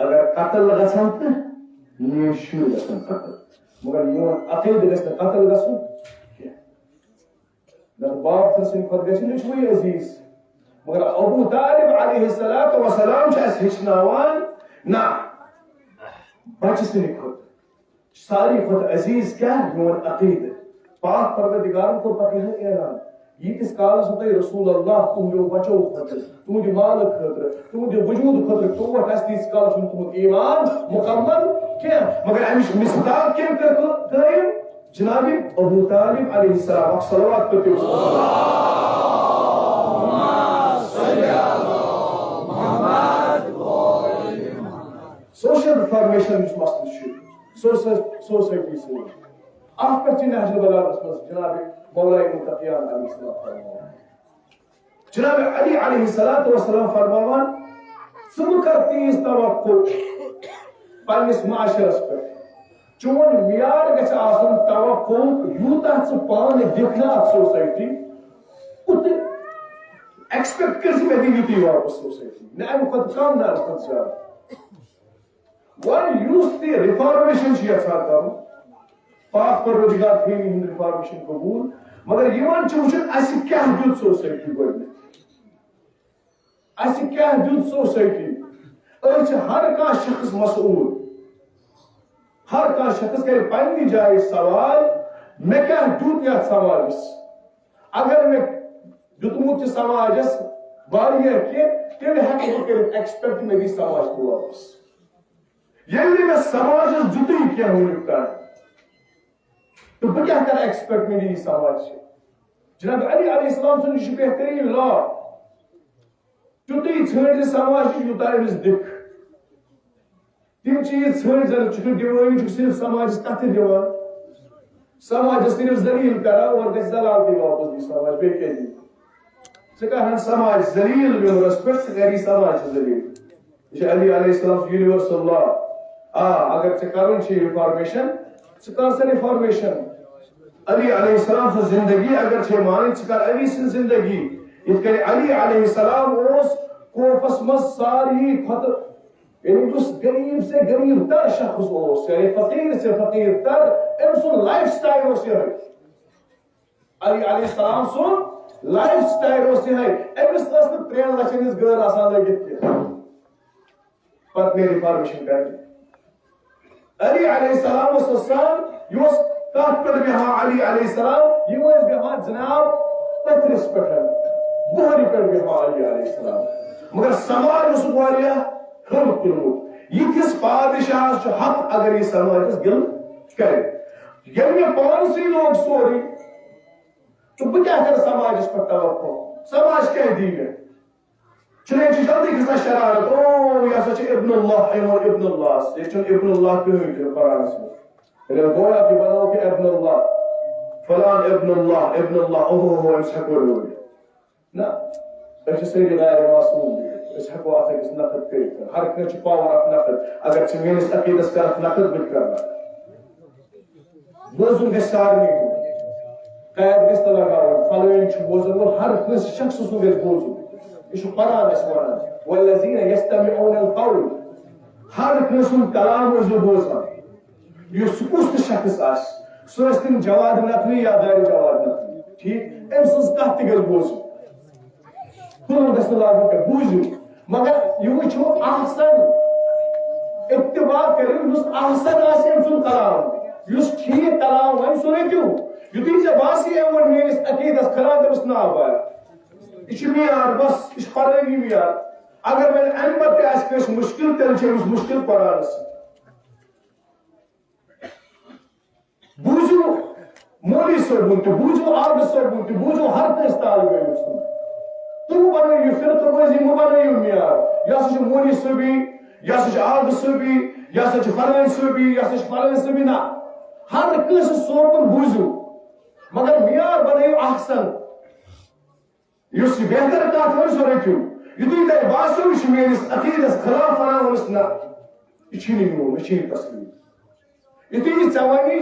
اگر قتل گژھان تو میٲنۍ شُرۍ گژھن قتل مگر میون عقیدٕ گژھِ نہٕ قتل گژھُن کینٛہہ نتہٕ بابتھٕ سٕنٛدِ کھۄتہٕ گژھِ نیٚچوٕے عزیٖز مگر ابو طالب علیہ السلام چھِ اَسہِ ہیٚچھناوان نہ بچہِ سٕنٛدِ کھۄتہٕ ساروی کھۄتہٕ عزیٖز کیٛاہ میون عقیدٕ پاک پروردگارن کوٚر پتہٕ یِہوٚے اعلان ییٖتِس کالس تۄہہِ رسول اللہ تُہنٛدیو بچو خٲطرٕ تُہنٛدِ مالہٕ خٲطرٕ تُہنٛدِ وجوٗد خٲطرٕ ٹوٹھ آسہِ تیٖتِس کالس چھُنہٕ تُہنٛد ایمان مکمل کینٛہہ مگر امِچ مِثال کٔمۍ کٔر قٲیِم جناب ابو طالب علیہ السلام صلوات پٔرِو سوشل ریفارمیشن یُس مسلہٕ چھُ سوسائٹی سۭتۍ اتھ پٮ۪ٹھ چھِ نہج البلاغس منٛز جناب مولائے متقیان علیہ السلام فرماوان جناب علی علیہ السلام فرماوان ژٕ مہٕ کر تیٖژ توقع پننس معاشرس پہ چون معیار گژھِ آسُن توقع یوٗتاہ ژٕ پانہٕ دِکھ نہ اتھ سوسائٹی اوت ایکسپیکٹ کر مےٚ دِ یُتُے واپس سوسائٹی نہ امہِ کھۄتہٕ کم نہ امہِ کھۄتہٕ زیادٕ وۄنۍ یُس تہِ رِفارمیشن چھُ یژھان کرُن پاک پروردگار تھٲینی ہُنٛد رِفارمیشن قبوٗل مگر یِمن چھُ وٕچھُن اَسہِ کیٛاہ دیُت سوسائٹی گۄڈنیتھ اَسہِ کیٛاہ دیُت سوسائٹی أسۍ چھِ ہر کانٛہہ شخص مسئوٗل ہر کانٛہہ شخص کرِ پننہِ جایہِ سوال مےٚ کیٛاہ دیُت یتھ سماجس اگر مےٚ دیُتمُت چھُ سماجس واریاہ کینٛہہ تیٚلہِ ہٮ۪کہٕ بہٕ کٔرِتھ ایکسپیکٹ مےٚ دی سماج تہِ واپس ییٚلہِ نہٕ مےٚ سماجس دیُتُے کینٛہہ وُنیُک تام تہٕ بہٕ کیٛاہ کرٕ ایکسپیکٹ مےٚ دی سماج جناب علی علیہ السلام سُنٛد یہِ چھُ بہتریٖن لا تیُتُے ژھٲنٛڈ زِ سماجٕچ یوٗتاہ أمِس دِکھ تِم چیٖز ژھٲنٛڈ زن چھُنہٕ دِوٲنی چھُ صرف سماجس کتھٕ دِوان سماجس صرف ذلیٖل کران اور گژھِ ذلالتٕے واپس دی سماج بیٚیہِ کیٛاہ دی ژٕ کرہن سماج ذلیٖل وِمرس پٮ۪ٹھ ژٕ کری سماج ذلیٖل یہ چھُ علی علیہ السلام یونیورسل لا اگر ژےٚ کرُن چھُ رِفارمیشن ژٕ کر سا رِفارمیشن علی علیہ السلام سٕنٛز زندگی اگر چھے مانٕنۍ ژٕ کر علی سٕنٛز زندگی یِتھ کٔنۍ علی علیہ السلام اوس کوفس منٛز ساروی کھۄتہٕ یعنی یُس غریب سے غریب تر شخص اوس یعنی فقیر سے فقیر تر أمۍ سُنٛد لایف سٹایل اوس یِہوٚے علی علیہ السلام سُنٛد لایف سٹایل اوس یِہوٚے أمِس ٲس نہٕ 3 لچھن ہٕنٛز گٲڑ آسان لٲگِتھ کینٛہہ پتہٕ مےٚ رِفارمیشن کرنہِ علی علیہ السلام اوس آسان یہِ اوس تتھ پٮ۪ٹھ بیٚہوان علی علیہ السلام یِم ٲسۍ بیٚہوان جناب پٔتھرِس پٮ۪ٹھ بۄہرِ پٮ۪ٹھ بیٚہوان علی علیہ السلام مگر سماج اوسُکھ واریاہ ہُر کوٚرمُت یِتھِس بادشاہس چھُ حق اگر یہِ سماجس گِل کرِ ییٚلہِ مےٚ پانسٕے لوگ سورُے تہٕ بہٕ کیٛاہ کرٕ سماجس پٮ۪ٹھ توقع سماج کہہ دی گئے چنانچہ جلدی کسا شرارت او یہ سا ابن اللہ ابن اللہ یہ چن ابن اللہ کہیں کہ قرآن میں گویا کہ بناؤ کہ ابن اللہ فلان ابن اللہ اوہ اس حقو روی نا اس سیدی غیر معصوم اس حقو آتا کس نقد کرتا ہر کنچ پاور اپ نقد اگر چھ مینس عقیدس کرت نقد بٹ کرنا بوزن گس سارنی ہو قید گس لگاؤ فلوین چھ بوزن وہ ہر کنس شخص سو گس بوزن یہ قرآن اس وانا والذین یستمعون القول ہر کنس کلام جو بوزن یہ سکوست شخص آس سوستن جواد نقلی یا داری جواد نقلی ٹھیک امسز کہتی گل بوزن کلون گس لاگو کہ بوزن مگر یہ وچھو احسن اتباع کریں اس احسن آسی امسن کلام یس ٹھیک کلام ون سنے کیوں یوتی سے باسی ہے وہ میرے عقید اس خلاف اس نہ آیا یہ میار بس اس قرآن میار اگر میں ان پر اس کس مشکل تل چھ اس مشکل قرآن سے بوجو مولی صاحب تو بوجو آرد صاحب تو بوجو ہر کس طالب علم سن تو بنے یہ فرقہ بازی مبنے میار یا سچ مولی صاحبی یا سچ آرد صاحبی یا سچ فلان صاحبی یا سچ فلان صاحبی نہ ہر کس صاحب بوجو مگر میار بنے احسن یس بہتر کات ون سو رکھو یوتی تے باسو وچ میرس عقیدس خلاف انا ونسنا اچھنی نو اچھنی تسلیم یوتی چوانی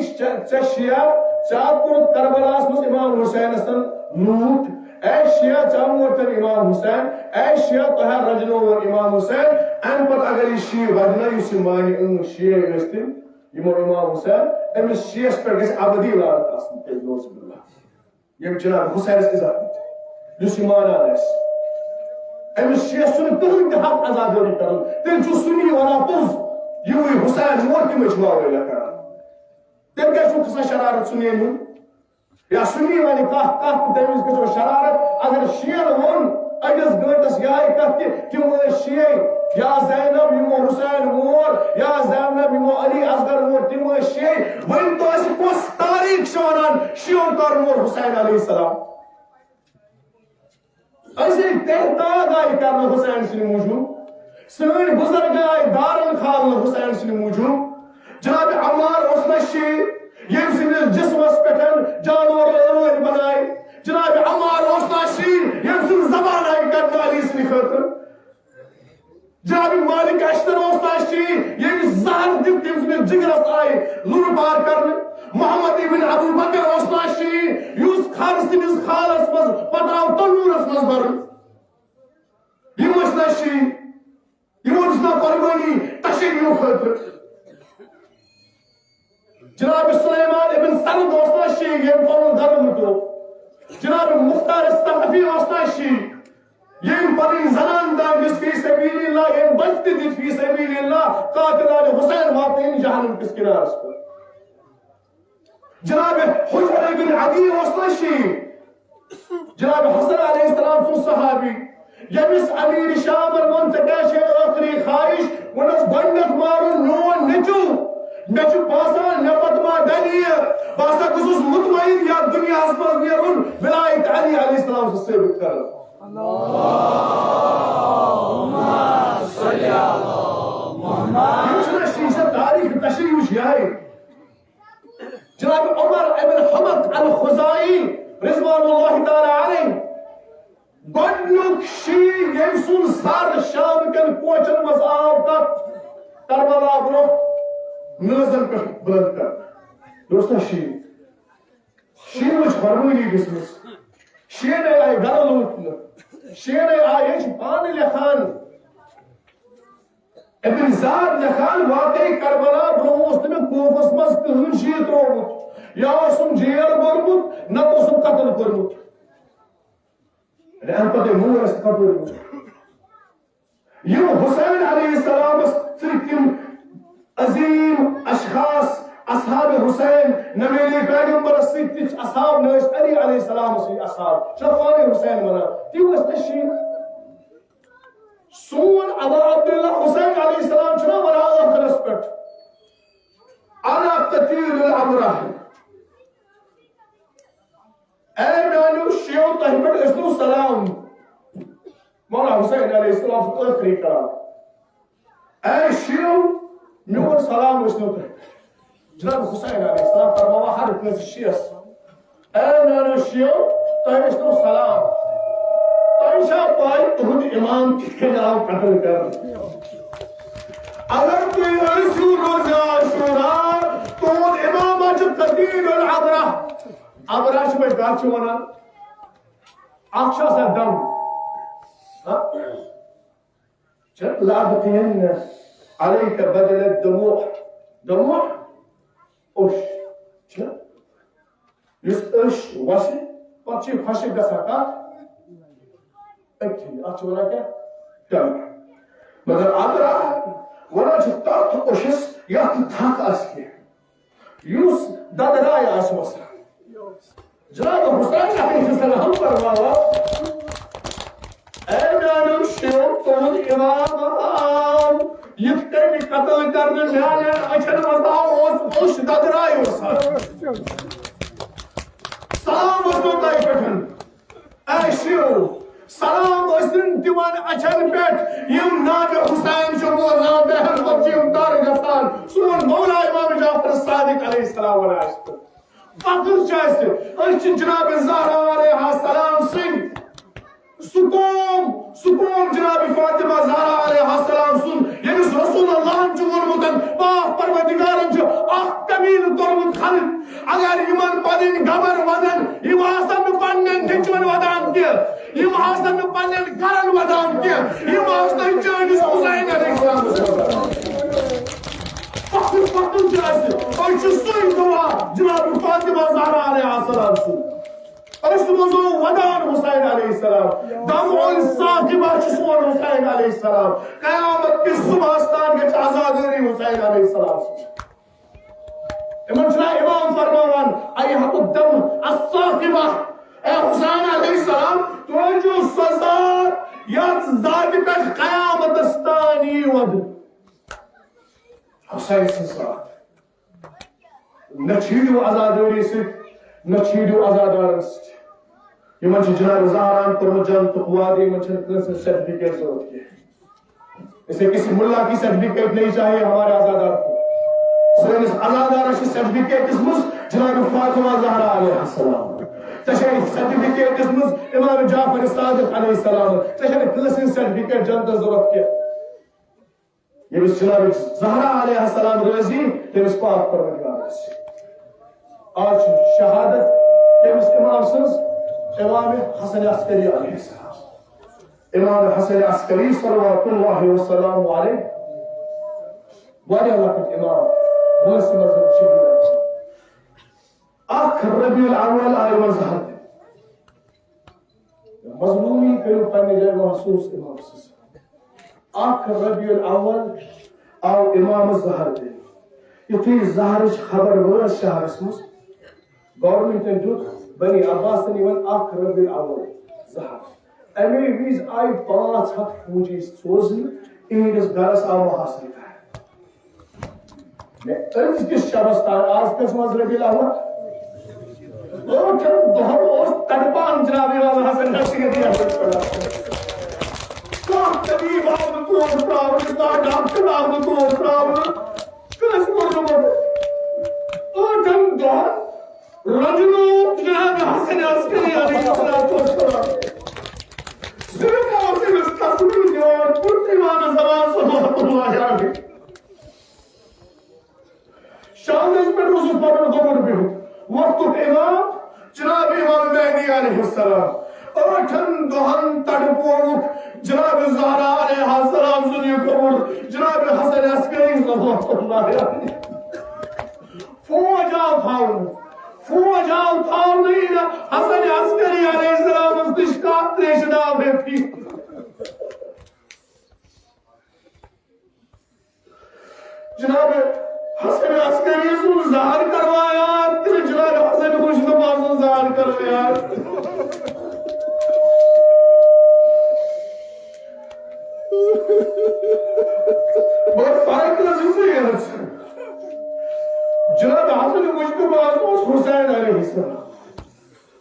چشیا چاپور کربلاس مس امام حسین سن لوٹ اے شیعہ چامورتن امام حسین اے شیعہ طاہر رجنو اور امام حسین ان پر اگر شیعہ وجنا یس مانی شیعہ استم یمو امام حسین امس شیعہ پر گس ابدی لعنت اسن تے نوز بالله یم جناب حسین عزت یس ایمان آس امس شیعہ سن کہن تہ حق آزادی کرن تیل چھ سنی ونا پوز یہ حسین مورتی مجمع ویلا کرن تیل کیا چھو کسا شرارت سنی نو یا سنی وانی کہت تیمیز کسا شرارت اگر شیعہ ہون اجز گنٹس یا کہت کہ وہ شیعہ یا زینب یمو حسین مور یا زینب یمو علی اصغر مور تمو شیعہ ون تو اس کس تاریخ شونان شیعہ کار مور حسین علیہ السلام ایسے تحتاج آئی کرنا حسین سن موجود سن بزرگ آئی دارن خالنا حسین سن موجود جناب عمار عثمان شیعہ یم سن جسمس پٹن جانور ٲر بنائے جناب عمار عثمان شیعہ یم سن زبان آئی کرنا علی سن خاطر جناب مالک اشتر عثمان شیعہ یم زہر دن تم سن جگرس آئی لور پار کرنے محمد ابن ابو بکر عثمان شیعہ یوس خار سنس خالس مز پتراو تنورس مز برن یم عثمان شیعہ یم عثمان قربانی تشریح خاطر جناب سلیمان ابن سرد عثمان شیعہ یم پنن دھرم تو جناب مختار الثقفی عثمان شیعہ یم پنن زنان دانس فی سبیل اللہ یم بچت دت فی سبیل اللہ قاتلان حسین واقعین جہنم کس کنارس پر جناب حجر بن عدی عثمان شیعہ جناب حسن علیہ السلام سن صحابی یمس امیر شام المنتقاش آخری خواہش ونس گنڈت مارن نون نچو نچو باسان نبت ما دنیا باسا کسوس مطمئن یا دنیا اسمال نیرون ولایت علی علیہ السلام سے ثابت کر اللہم صلی اللہ محمد یہ چھنا شیشہ تاریخ تشریح وشیائی جناب عمر ابن حمد الخزائی رضوان اللہ تعالی علیہ گۄڈنیُک شیعہ ییٚمۍ سُنٛد سر شام کٮ۪ن کوچن منٛز آو تتھ کربلا برٛونٛہہ نٲزن پٮ۪ٹھ بلند کرنہٕ دوستا شیعہ چھِ فرمٲنی دِژمٕژ شیعہ آیہِ گرٕ لوٗٹنہٕ شیعہ آیہِ یہِ چھِ پانہٕ لیکھان ابن زاد لیکھان واقعی کربلا برٛونٛہہ اوس نہٕ مےٚ کوفس منٛز کٕہٕنۍ شیعہ ترٛوومُت یا اوسُم جیل بوٚرمُت نتہٕ اوسُم قتل کوٚرمُت امہ پتہ مور اس کپور یم حسین علیہ السلام سم عظیم اشخاص اصحاب حسین نبی پیغمبر ست اصحاب نش علی علیہ السلام سی اصحاب شفاعت حسین منا تیو اس تشین سون ابا عبداللہ حسین علیہ السلام چھنا ورا آخرس پٹ انا قتیل الابراہ اے میانی الشيوخ تهبط اسمه السلام مولا حسين عليه السلام آخری کلام اے شیو میون سلام اسمه جناب حسين عليه السلام فرماوا ہر کس شیس اے میون شیو تہٕ اسمه سلام تۄہہِ چھا پاے تُہُنٛد امام کِتھ کٔنۍ آو قتل کرنہٕ اگر تُہۍ ٲسِو روزِ عاشورا تُہُنٛد امام چھُ قتیل العبرہ عبرہ چھِ پٲٹھۍ کَتھ چھِ وَنان اکھ چھُ آسان دم لأبقين عليك بدل الدموع دموع أش يس أش واسي باتشي خشي بساقات أكتني أتش وراك دم مگر أدرا ولا جتات أشس يتتاك أسكي يوس دادراي أسمسا جناب حسين عليه السلام فرماوا اے میانم شیوخ تہنٛد امام یِتھ کٔنۍ قتل کرنہٕ میانٮ۪ن أچھن منٛز آو اوس اوٚش ددرایو سلام ٲسنو تۄہہِ پٮ۪ٹھ اے شیو سلام ٲسِن تِمن أچھن پٮ۪ٹھ یِم ناوِ حسین چھِ بوزان بہن وقت چھِ یِم تر گژھان سون مولا امام جعفر صادق علیہ السلام وَنان فخر چھُ اَسہِ أسۍ چھِ جناب زہرا علیہ السلام سٕنٛدۍ سکوم جناب فاطمہ زہرا علیہ السلام سن ییٚمِس رسول اللہ چھُ ووٚنمُت پاک پروردگارن چھُ اکھ قبیٖلہٕ کوٚرمُت خلق اگر یِمن پنٕنۍ گبر ودن یِم آسن نہٕ پننٮ۪ن نیٚچوٮ۪ن ودان کینٛہہ یِم آسن نہٕ پننٮ۪ن گرن ودان کینٛہہ یِم آسن چٲنِس حسین علیہ السلامس فخر چھُ اَسہِ أسۍ چھِ سُے دُعا جناب فاطمہ زہرا علیہ السلام سُنٛد اسمزو ودان حسین علیہ السلام دمع الساقبہ چھُ سون حسین علیہ السلام قیامت کِس صبحس تام گژھِ آزادٲری حسین علیہ السلام یِمن چھُنا امام فرماوان ایحب الدم الساقبہ اے حسین علیہ السلام تُہۍ چھِو سۄ ذات یتھ ذاتہِ پٮ۪ٹھ قیامتس تام یی ود حسین سٕنٛز ذات نہ چھیٖڈِو آزادٲری سۭتۍ نہ چھیٖڈِو آزادارن سۭتۍ یِمن چھُ جناب زہران کوٚرمُت جنتُک وعدٕ یِمن چھنہٕ کٲنٛسہِ ہٕنٛز سرٹیفکیٹ ضروٗرت کینٛہہ اسے کسی ملا کی سرٹیفکیٹ نہیں چاہیے ہمارے آزادار کو سٲنِس آزادارس چھِ سرٹیفکیٹ دِژمٕژ جناب فاطمہ زہرا علیہ السلام ژےٚ چھے سرٹیفکیٹ دِژمٕژ امام جعفر صادق علیہ السلام ژےٚ چھنہٕ کٲنٛسہِ ہٕنٛز سرٹیفکیٹ جنتس ضروٗرت کینٛہہ ییٚمِس جناب زہرا علیہ السلام رٲضی تٔمِس پاک پروردگار آسہِ آج شہادت کٔمِس امام سٕنٛز امام حسن عسکری علیہ السلام امام حسن عسکری صلوات اللہ وسلام علیہ واریاہ لۄکٕٹۍ امام وٲنٛسہِ منٛز شہیٖد اکھ ربیع الاول آیہِ یِمن زہر دِنہٕ مظلوٗمی کٔرِو پننہِ جایہِ محسوٗس امام سٕنٛز اکھ ربیع الاول آو امامس زہر دِنہٕ یُتھُے زہرٕچ خبر وٲژ شہرس منٛز گورمنٹن دیُت بنی عباسن یِمن اکھ ربیع الاول زہر امی وِزِ آیہِ 500 فوجی سوزنہٕ اِہنٛدِس گرس آو محاصرٕ کرنہٕ أزکِس شبس تام آز کٔژ منٛز ربیع الاول 8 دۄہن اوس تڑپان جناب امام حسن عسکری کانٛہہ طبیب آو نہٕ تور تراونہٕ کانٛہہ ڈاکٹر آو نہٕ تور تراونہٕ کٲنٛسہِ کوٚرنہٕ 8 دۄہن رجلوک جناب حسن عسکری علیہ السلام صرف اور صرف تصویر دِوان ترجمان زمان صلوات اللہ علیہ شاندس پٮ۪ٹھ اوسُس پنُن گوٚمُت بِہُن وقتُک امام جناب امام مہدی علیہ السلام 8 دۄہن تڑپووُکھ جناب زہرا علیہ السلام سُنٛد یہِ قبر جناب حسن عسکری صلوات اللہ علیہ فوج آو تھاونہٕ حسن عسکری علیہ السلام نِش تریشناو ہیٚتھی جناب حسن عسکری سُنٛد زہر کروایا تہٕ جناب حسن خوشنما سُنٛد زہر کروایا مگر فرق ٲس یِژٕے یٲژ جناب حسن مجتبی اوس حسین علیہ السلام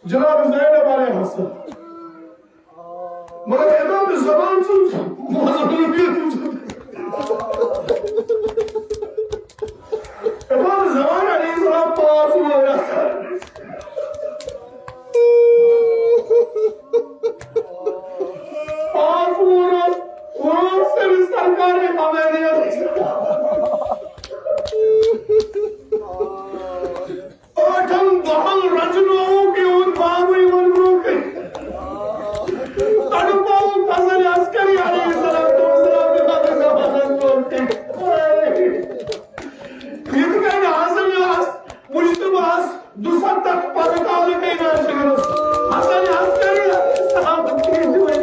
جناب زینب علیہ حسن مگر امام زمان امام زمان علیہ السلام پاس ہوا پاس ہوا وہ سے بھی سرکار امام علیہ السلام آٹھم دہل رجلوں کے ان باوی ونگوں کے تڑپاؤ فضل عسکری علیہ السلام کے بعد زبانت بولتے یہ کہ حسن مجتباس دوسر تک پاکتالی کے ناشکرس حسن عسکری علیہ السلام کی جوئے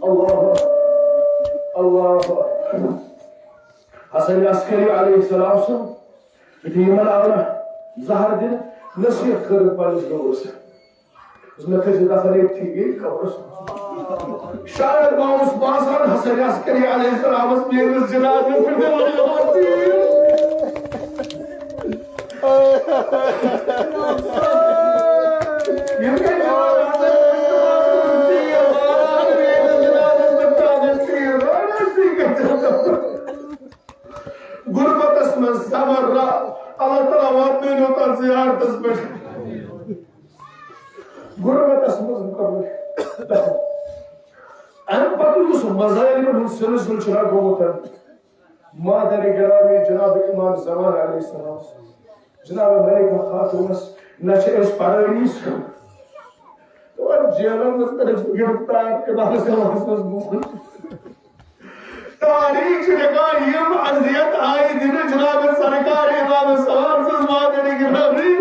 اللہ اللہ حسن عسکری علیہ السلام سے اتیمن آونا زہر دن نصیحت کرد پانس لوگوں سے اس میں کسی دفعہ ایک تھی گئی قبر شاید باؤس باسان حسن عسکری علیہ السلام اس میں اس جناب میں پھر دیوانے ہوتی یہ کہ جواب حسن غربت اسم صبر را اللہ تعالیٰ واتنے ہوتا زیارت اس پر غربت اسم صبر اہم پتوس مزائل من سلسل چراغ ہوتا مادر گرامی جناب امام زمان علیہ السلام جناب ملکہ خاتونس نچے اس پڑھائیس تو جیلن میں طرف گرفتار کے بعد سے محسوس بھول تاریخ لگا یم عذیت آئی دن جناب سرکار امام سوار سے مادر گرامی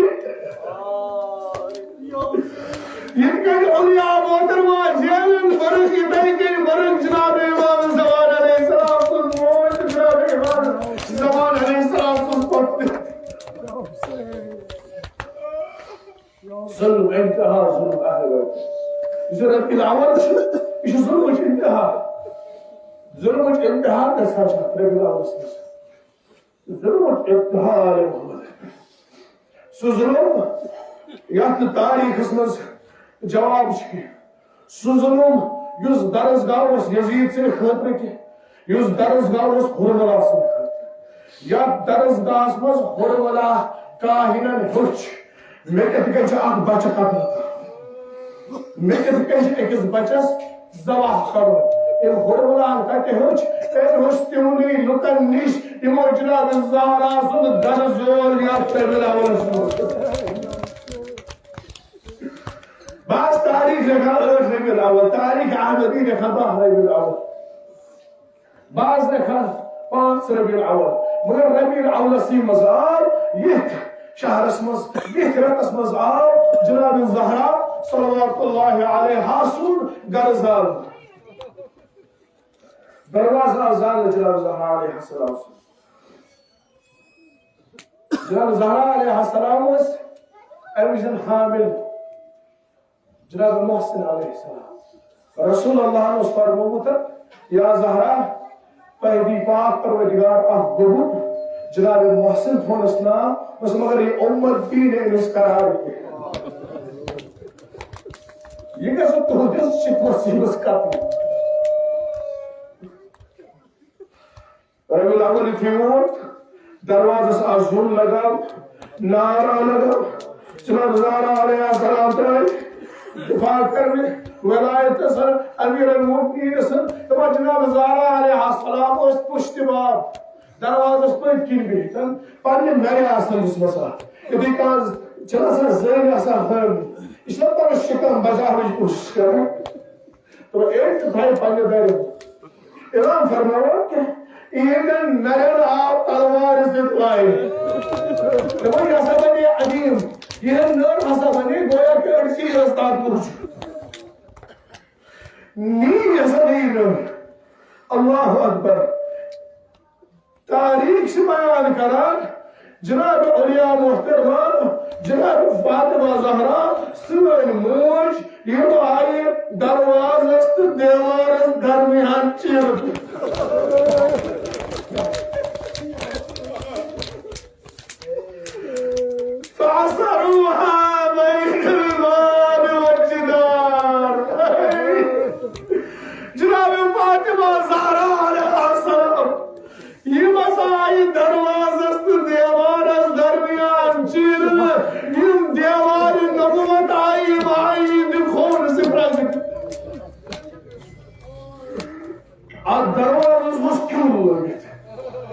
یہ کہ اولیاء محترمہ جیلن برش کی تحقیق برش جناب امام زمان علیہ السلام سے موت جناب امام زمان علیہ السلام سے پڑھتے ظلم انتہا ظلم اہل اس رب العمل اس ظلم انتہا ظلم انتہا کا سچا رب العمل ظلم انتہا علیہ محمد سو ظلم یاد تاریخ اس میں جواب چکی سو ظلم یوز درزگاہ اس یزید سے خطر کی یوز درزگاہ اس حرملہ سے خطر یا درزگاہ اس میں حرملہ کاہنن ہوچ میں کہتے کہ آگ بچہ قتل میں کہتے کہ ایک بچس زواح کرو ان حرملان کہتے ہوچ این ہوشتیونی لکن نیش امو جناب الزہرہ سن درزور یا تیبلا ورسول بعض تاریخ لکھا ربی الاول تاریخ احمدی لکھا ربی الاول بعض لکھا 5 ربی الاول مگر ربی الاول سی مزار یہ شہر اسمز یہ رت اسمز آو جناب الزہرہ صلوات اللہ علیہ حاصل گرزال دروازہ ازال جناب الزہرہ علیہ السلام جناب الزہرہ علیہ السلام ایویژن حامل جناب محسن علیہ السلام رسول اللہ نے اس پر فرموتا یا زہرہ پہلی پاک پروردگار اہ بہت جناب محسن فونس نام بس مگر یہ امت دین انس قرار کیا یہ کیسا تو دس شکر سیبس کاتی ربی الاول فیموت دروازہ سے آزون لگا نارا لگا جناب زہرہ علیہ السلام ترائی دفاع کرنے ولایت سر امیر المؤمنین سر تمہا جناب زہرہ علیہ السلام اس پشت باب دروازہ پہ کن بیٹن پانے میرے آسان اس مسا ابھی کاز چلا سا زیر آسان ہم اس لئے پر شکم بجا ہوئی کوشش کریں تو ایک بھائی پانے بیرے امام فرماؤ کہ ایندن نرن آپ تلوار عزت لائے تو وہی ایسا بنی عظیم یہ نر ایسا بنی گویا کہ ارسی رستان پوچھ نیم ایسا نہیں نر اللہ اکبر تاریخ سے بیان کران جناب اولیاء محترمان جناب فاطمہ زہرا سوئن موج یہ آئی درواز است دیوار درمیان چیر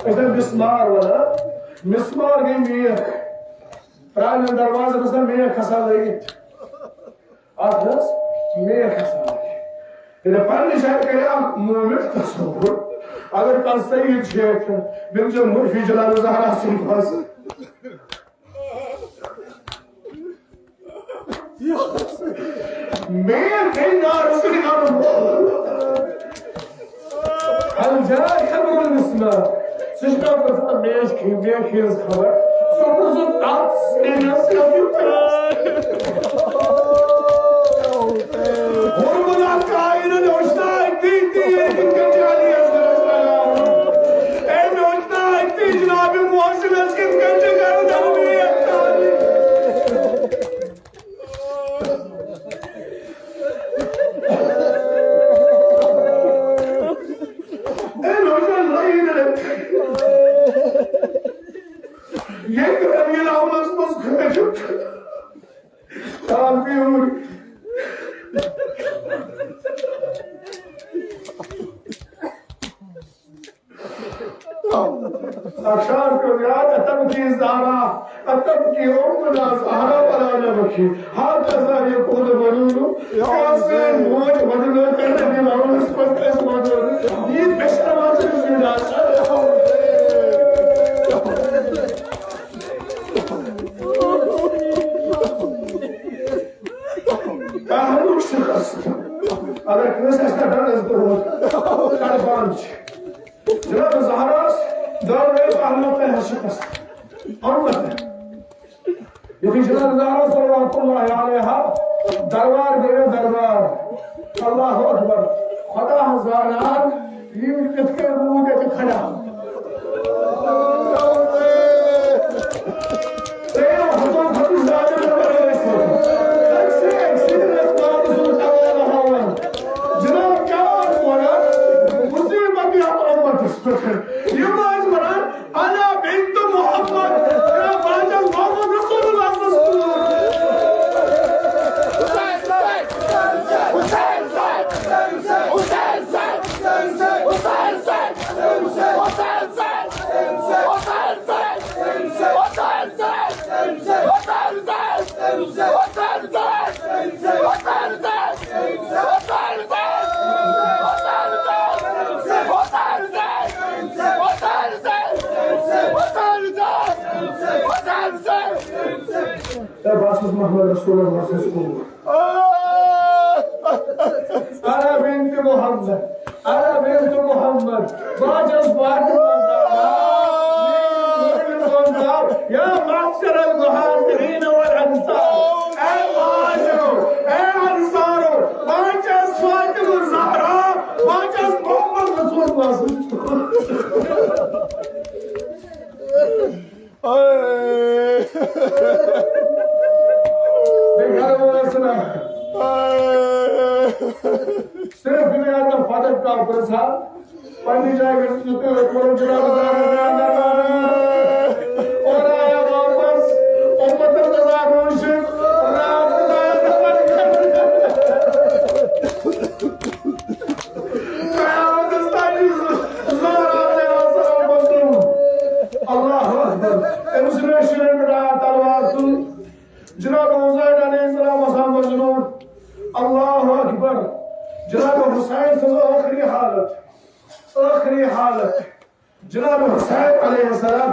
اتنا مسمار والا مسمار گئی میخ پرانن دروازہ نسا میخ کھسا لگی آتھنس میخ کھسا لگی یہ پرنی شاید کرے آپ مومن تصور اگر کل سید شیخ بل جو مرفی جلال زہرا سن پاس میخ کئی نار سنی نار الجاء خبر المسمار سجنا بسا میش خیز خبر سو تاس نیس hormonal kainat hoşuna etti Gecali Aleyhisselam en hoşuna etti Cenab-ı Muhassim Eskin Gecali en hoşuna layık Yekler yine avlasmaz kıyacak Tanrım أشار كريات أتبكي Zahra أتبكي أمنا Zahra ولا نبكي هكذا يقول بنونو كاسين موج بنونو كنتني لونس كنتس مدر دين بشر ماجر زيداس كهلو شخص أگر كنسا استدر أزدرون كالبانج جناب زهراس دار رئيس أحمد لها شخص أمته يقول جناب زهراس صلوات الله عليها دربار بين دربار الله أكبر خدا هزاران يمكن كبودة خدا سيرا خطوط خطوط زادة جناب كان ولا مصيبة يا أمة يبقى مران أنا بنت محمد يا باجا محمد رسول الله صلى الله عليه يا باسم محمد رسول الله صلى الله عليه وسلم أنا بنت محمد أنا بنت محمد باجس يا معشر المهاجرين والأنصار أي مهاجر أي أنصار باجس فاطمة الزهراء باجس محمد رسول الله صلى الله صرف دنیا کا فاتح کا اوپر تھا پڑھنی جائے گا جوتے ہوئے قرآن جناب اور آیا واپس امت القضاء روشن رات قیامت استانی زہرا علیہ السلام مظلوم اللہ اکبر امسنیشن بڑھایا تلوار تو جناب حسین علیہ السلام وسلم مظلوم اللہ اکبر جناب حسین سے آخری حالت جناب حسین علیہ السلام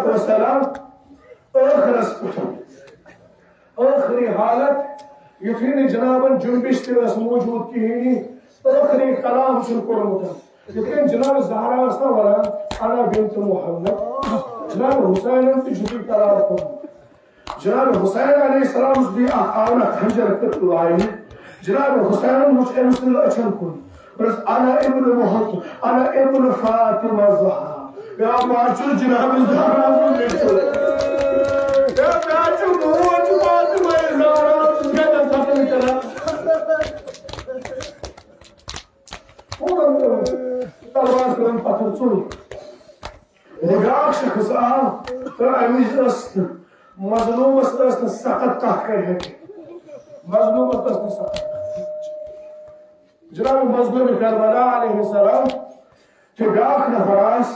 آخری حالت یتھینی جنابن جنبش تیرس موجود کی ہی آخری کلام شروع کرمتا لیکن جناب زہرا اسنا وران انا بنت محمد جناب حسین انتی جنبی کلام کرم جناب حسین علیہ السلام اس بھی آنا خنجر قتل آئی جناب حسین مجھ امسل اچھن کن بس انا ابن محمد انا ابن فاطمہ زہرا یا ماچو جناب زہرا یا ماچو موج فاطمہ زہرا کہتا ختم کرا تلوار کرن پتھر چل بیاکھ شخص آو تو امیز است مظلوم است سخت تحقیق ہے مظلوم است سخت جناب مظلوم کربلا علیہ السلام کہ بیاکھ نفراس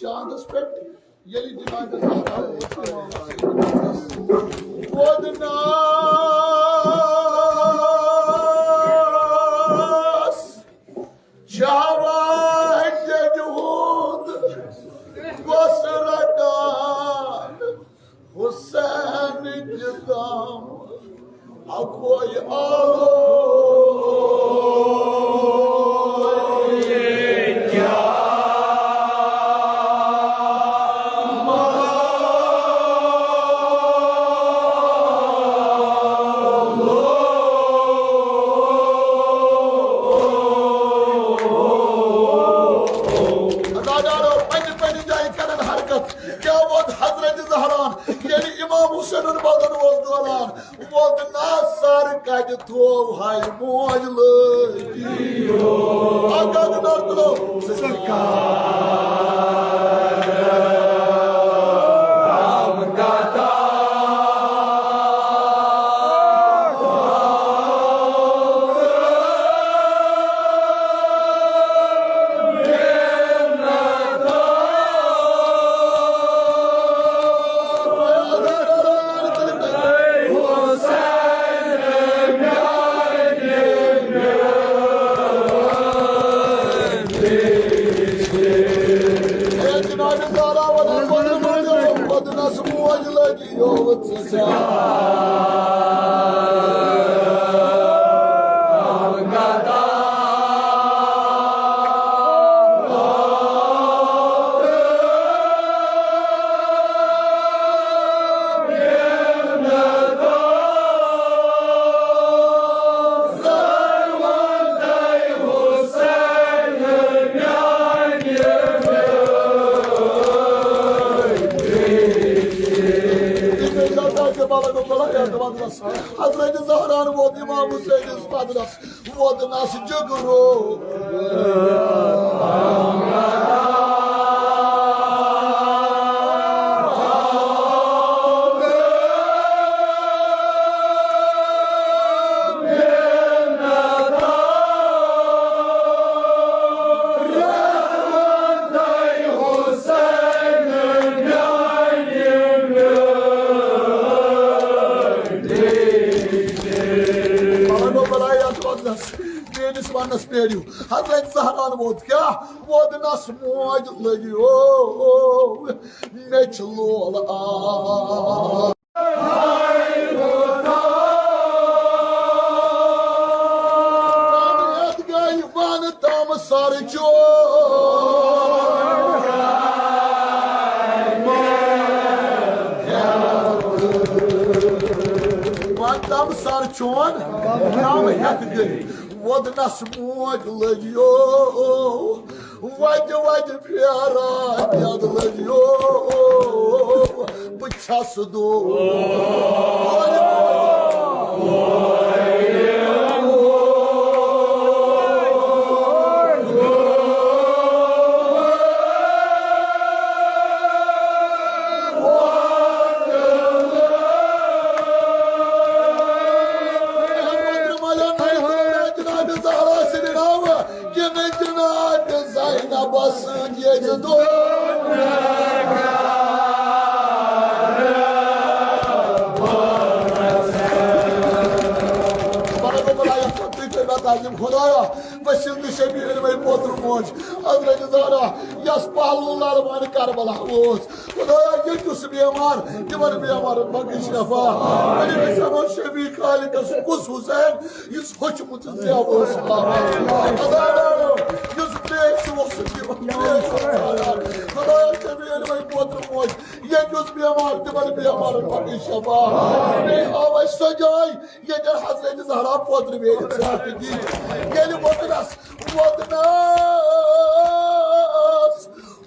Şahınız pek yeni dinaydı zaten. Vodnas şahvah yehud Gosradan Hüseyin Cidam Akoy alo Thô hai môi lời Aga na nardo Hazreti Zahra'nın o İmam Hüseyin'in ispadına o nasıl cıgırı Hazreti Zahra'nın vodka, vodna smoj legio, meçlola. Yadgay bana tam sarıço. Tam sarıçon, tam yakdı. Vodna smoj legio, vajde pyara yad legio, bıçası do. Basın yedi Başım düşebilirim ey Bodrum Hoca. Hazreti Zahra Yas pahallılar bana Karbala olsun. Kudaya yeküsü biyamar. Divan biyamarın bakın şefa. Benim zaman şebi kalikası kus Hüseyin. Yüz hoşumutun ziyab olsun. Kudaya yüz pleysi olsun divan pleysi olsun. Kudaya şebi elime kodrum hoş. Yeküsü biyamar. Divan biyamarın bakın şefa. Bey avaş sacay. Yeter Hazreti Zahra kodrum verin. Gelin oturas. Oturas.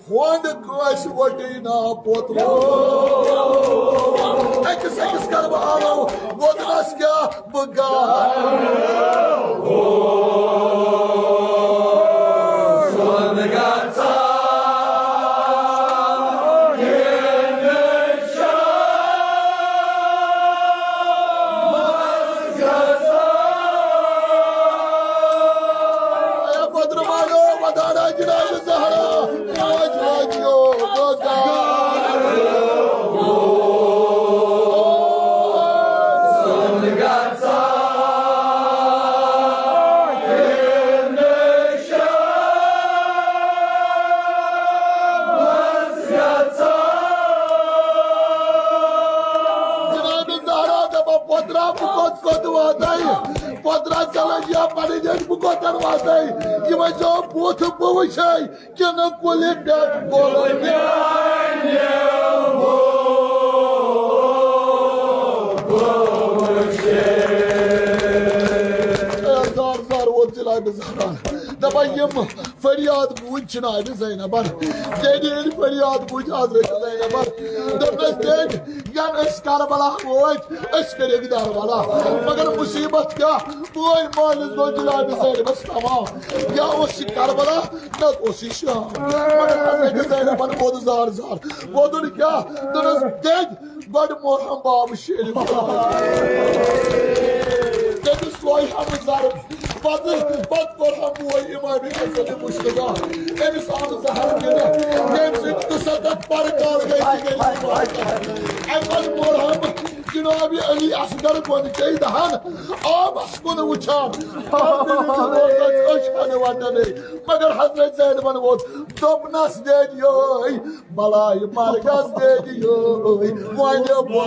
Quando cresce o ordena potro. É que sai os caras falam, vou rasgar, bugar. Mas eu boto por você que eu não colhi dentro Dabayım feryat bu için ayrı Zeynep var. Dediğin feryat bu için Hazreti Zeynep var. Demezden yan Karbala boy, eskere gider bala. Magar musibet ya, boy malız döndüler Zeynep tamam. Ya o Karbala, ne o şişa. Magar Hazreti Zeynep var bodu zar. Bodun ya, dönüz ded, bad morham babı şerif. Dedi soy hamızlarım. Bad morham boy imamı kesedi muştuğa. En sağlı zahar gene. Nemzit kısadat barıkal geçti. Bad morham Cenab-ı Ali asgar konu kaydahan. Abas konu uçan. Magar Hazret Zeynep'in vod. Dobnas dediyor. Balayı margaz dediyor. Muayene bu.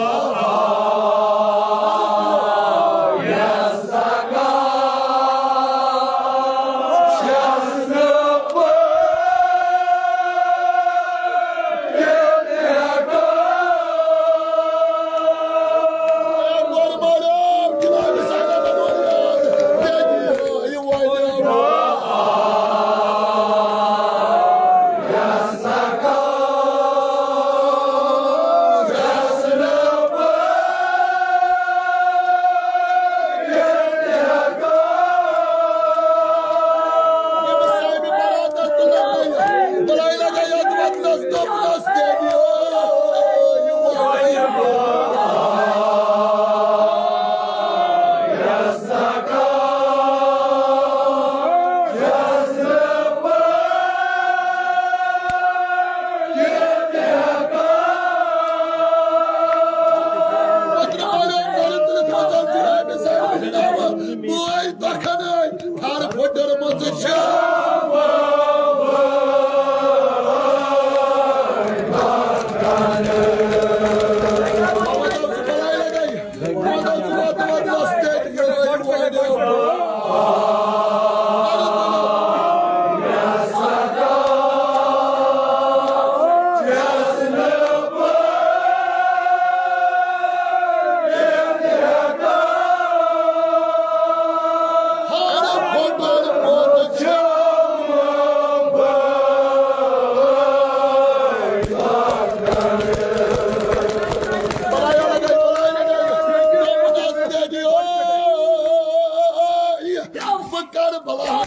Karbala,